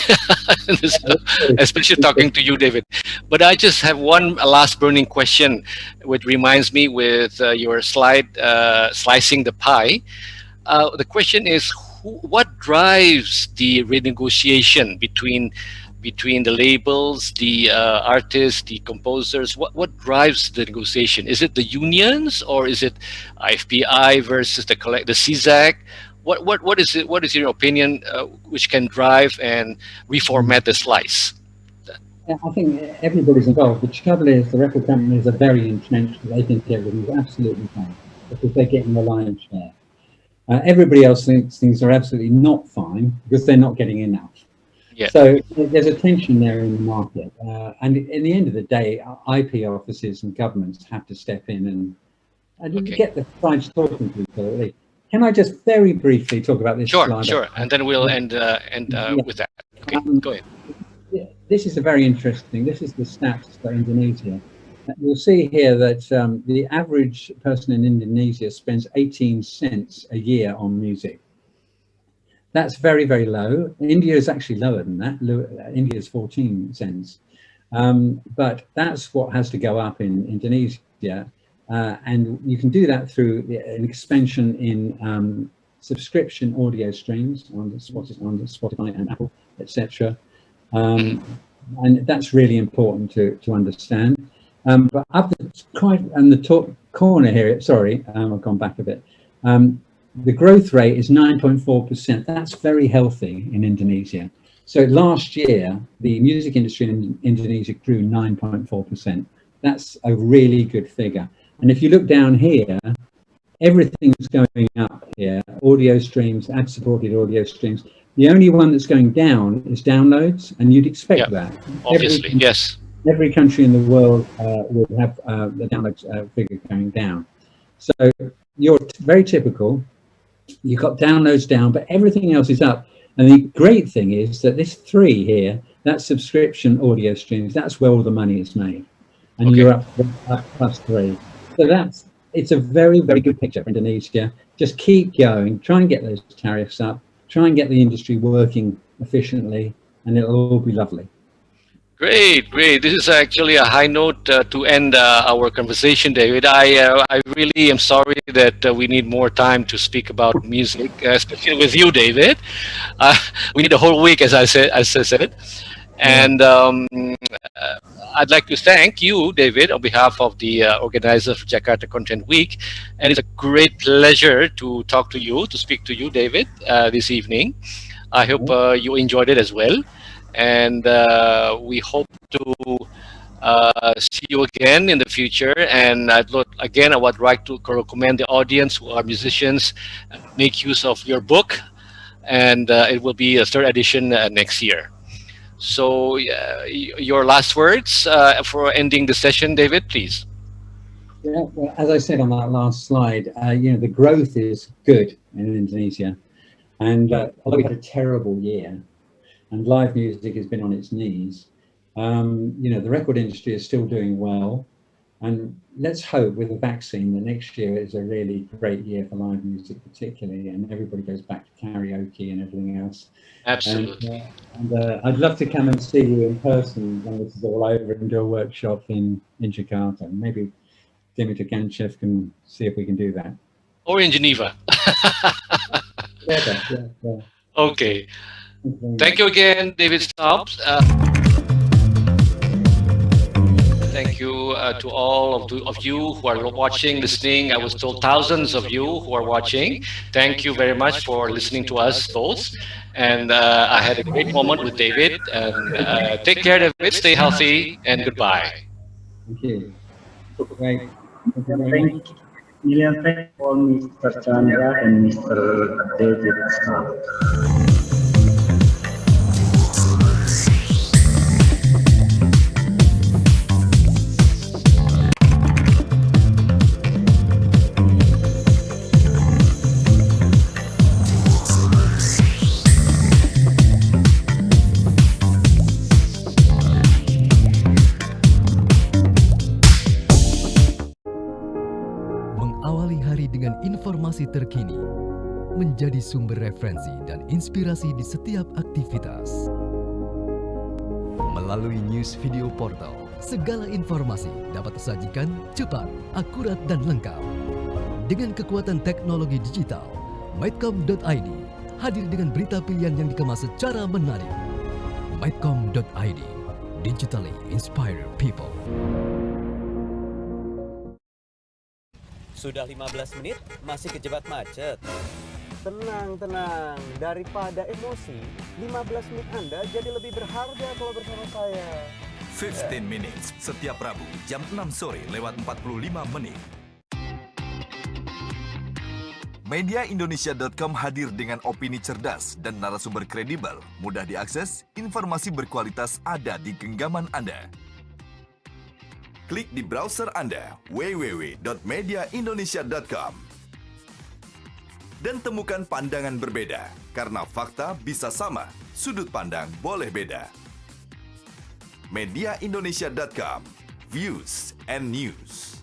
especially talking to you, David. But I just have one last burning question, which reminds me with your slide slicing the pie. The question is, what drives the renegotiation between the labels, the artists, the composers? What drives the negotiation? Is it the unions, or is it IFPI versus the CZAC? What is it? What is your opinion, which can drive and reformat the slice? I think everybody's involved. The trouble is, the record companies are very entrenched. They think everything's absolutely fine because they're getting the lion's share. Everybody else thinks things are absolutely not fine because they're not getting enough. Yeah. So there's a tension there in the market, and in the end of the day, IP offices and governments have to step in and get the sides talking to each other. Can I just very briefly talk about this slide? Sure, and then we'll end with that. Okay, go ahead. This is a very interesting. This is the stats for Indonesia. You'll see here that the average person in Indonesia spends 18 cents a year on music. That's very, very low. India is actually lower than that. India is 14 cents. But that's what has to go up in Indonesia. And you can do that through an expansion in subscription audio streams on Spotify and Apple, etc. And that's really important to understand. But up the top corner here, sorry, I've gone back a bit. The growth rate is 9.4%. That's very healthy in Indonesia. So last year, the music industry in Indonesia grew 9.4%. That's a really good figure. And if you look down here, everything's going up here. Audio streams, ad-supported audio streams. The only one that's going down is downloads, and you'd expect that. Obviously, yes. Every country in the world would have the downloads figure going down. So you're very typical. You've got downloads down, but everything else is up. And the great thing is that this 3 here, that's subscription audio streams, that's where all the money is made. And you're up +3. So it's a very, very good picture for Indonesia. Just keep going, try and get those tariffs up, try and get the industry working efficiently, and it'll all be lovely. Great. This is actually a high note to end our conversation, David. I really am sorry that we need more time to speak about music, especially with you, David. We need a whole week, as I said. And I'd like to thank you, David, on behalf of the organizer of Jakarta Content Week. And it's a great pleasure to talk to you, to speak to you, David, this evening. I hope you enjoyed it as well. And we hope to See you again in the future. And I would like to recommend the audience who are musicians make use of your book, and it will be a third edition next year. So, your last words for ending the session, David, please. Yeah, well, as I said on that last slide, the growth is good in Indonesia, and although we had a terrible year, and live music has been on its knees, the record industry is still doing well, and let's hope with the vaccine that next year is a really great year for live music, particularly, and everybody goes back to karaoke and everything else. Absolutely. And I'd love to come and see you in person when this is all over and do a workshop in Jakarta. Maybe Dimitri Ganchev can see if we can do that. Or in Geneva. Yeah. Okay. Thank you again, David Stobbs. Thank you to all of you who are watching, listening. I was told thousands of you who are watching. Thank you very much for listening to us both. And I had a great moment with David. And take care, David. Stay healthy, and goodbye. Thank you. Great. Million thanks for Mr. Chandra and Mr. David Stobbs. Informasi terkini menjadi sumber referensi dan inspirasi di setiap aktivitas. Melalui news video portal, segala informasi dapat disajikan cepat, akurat, dan lengkap. Dengan kekuatan teknologi digital, Midcom.id hadir dengan berita pilihan yang dikemas secara menarik. Midcom.id, digitally inspire people. Sudah 15 menit, masih kejebak macet. Tenang. Daripada emosi, 15 menit Anda jadi lebih berharga kalau bersama saya. 15 Minutes, setiap Rabu, jam 6 sore lewat 45 menit. Mediaindonesia.com hadir dengan opini cerdas dan narasumber kredibel, mudah diakses, informasi berkualitas ada di genggaman Anda. Klik di browser Anda www.mediaindonesia.com dan temukan pandangan berbeda, karena fakta bisa sama, sudut pandang boleh beda. Mediaindonesia.com, views and news.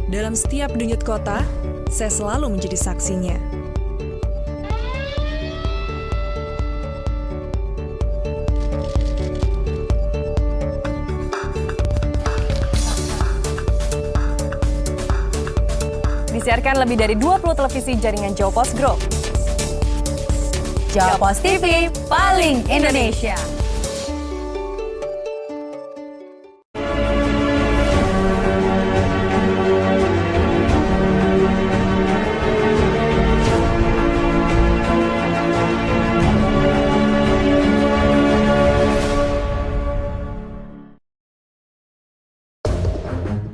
Dalam setiap denyut kota, saya selalu menjadi saksinya. Disiarkan lebih dari 20 televisi jaringan Jawa Pos Group. Jawa Pos TV, paling Indonesia.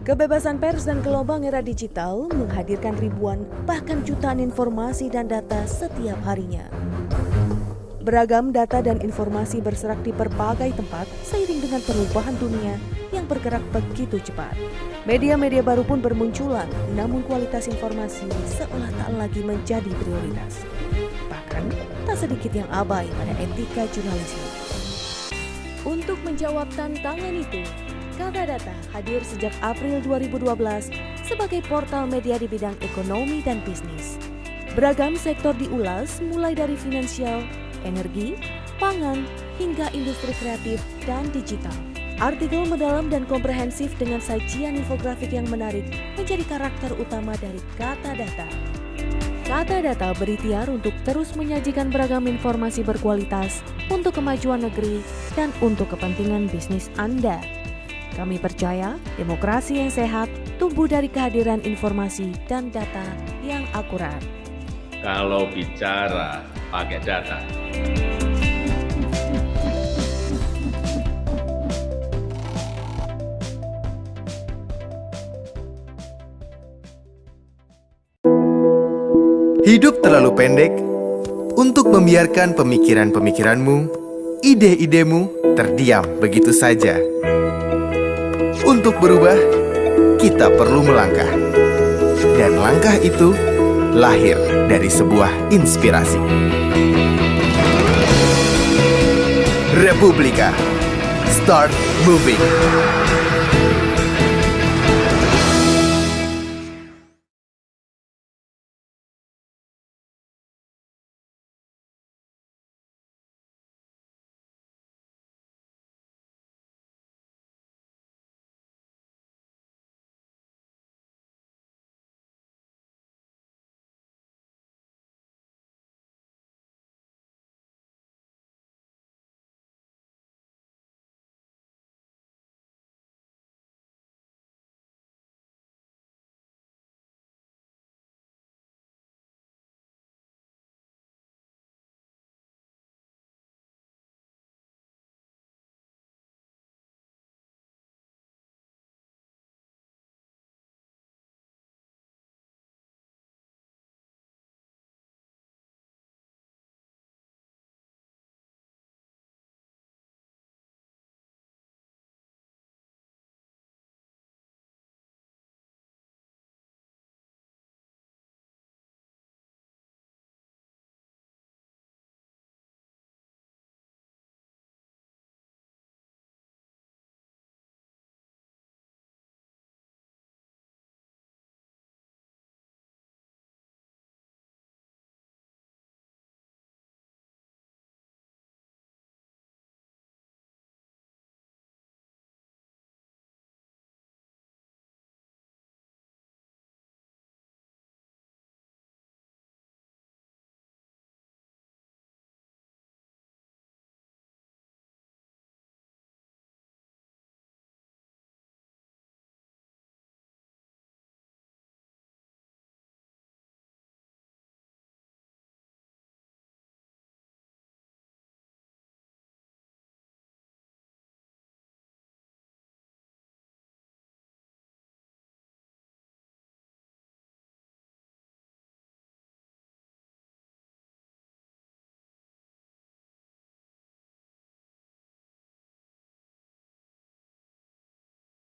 Kebebasan pers dan gelombang era digital menghadirkan ribuan bahkan jutaan informasi dan data setiap harinya. Beragam data dan informasi berserak di berbagai tempat seiring dengan perubahan dunia yang bergerak begitu cepat. Media-media baru pun bermunculan, namun kualitas informasi seolah tak lagi menjadi prioritas. Bahkan tak sedikit yang abai pada etika jurnalisme. Untuk menjawab tantangan itu, Kata Data hadir sejak April 2012 sebagai portal media di bidang ekonomi dan bisnis. Beragam sektor diulas mulai dari finansial, energi, pangan, hingga industri kreatif dan digital. Artikel mendalam dan komprehensif dengan sajian infografik yang menarik menjadi karakter utama dari Kata Data. Kata Data berikhtiar untuk terus menyajikan beragam informasi berkualitas untuk kemajuan negeri dan untuk kepentingan bisnis Anda. Kami percaya demokrasi yang sehat tumbuh dari kehadiran informasi dan data yang akurat. Kalau bicara pakai data. Hidup terlalu pendek untuk membiarkan pemikiran-pemikiranmu, ide-idemu terdiam begitu saja. Untuk berubah, kita perlu melangkah. Dan langkah itu lahir dari sebuah inspirasi. Republika, start moving.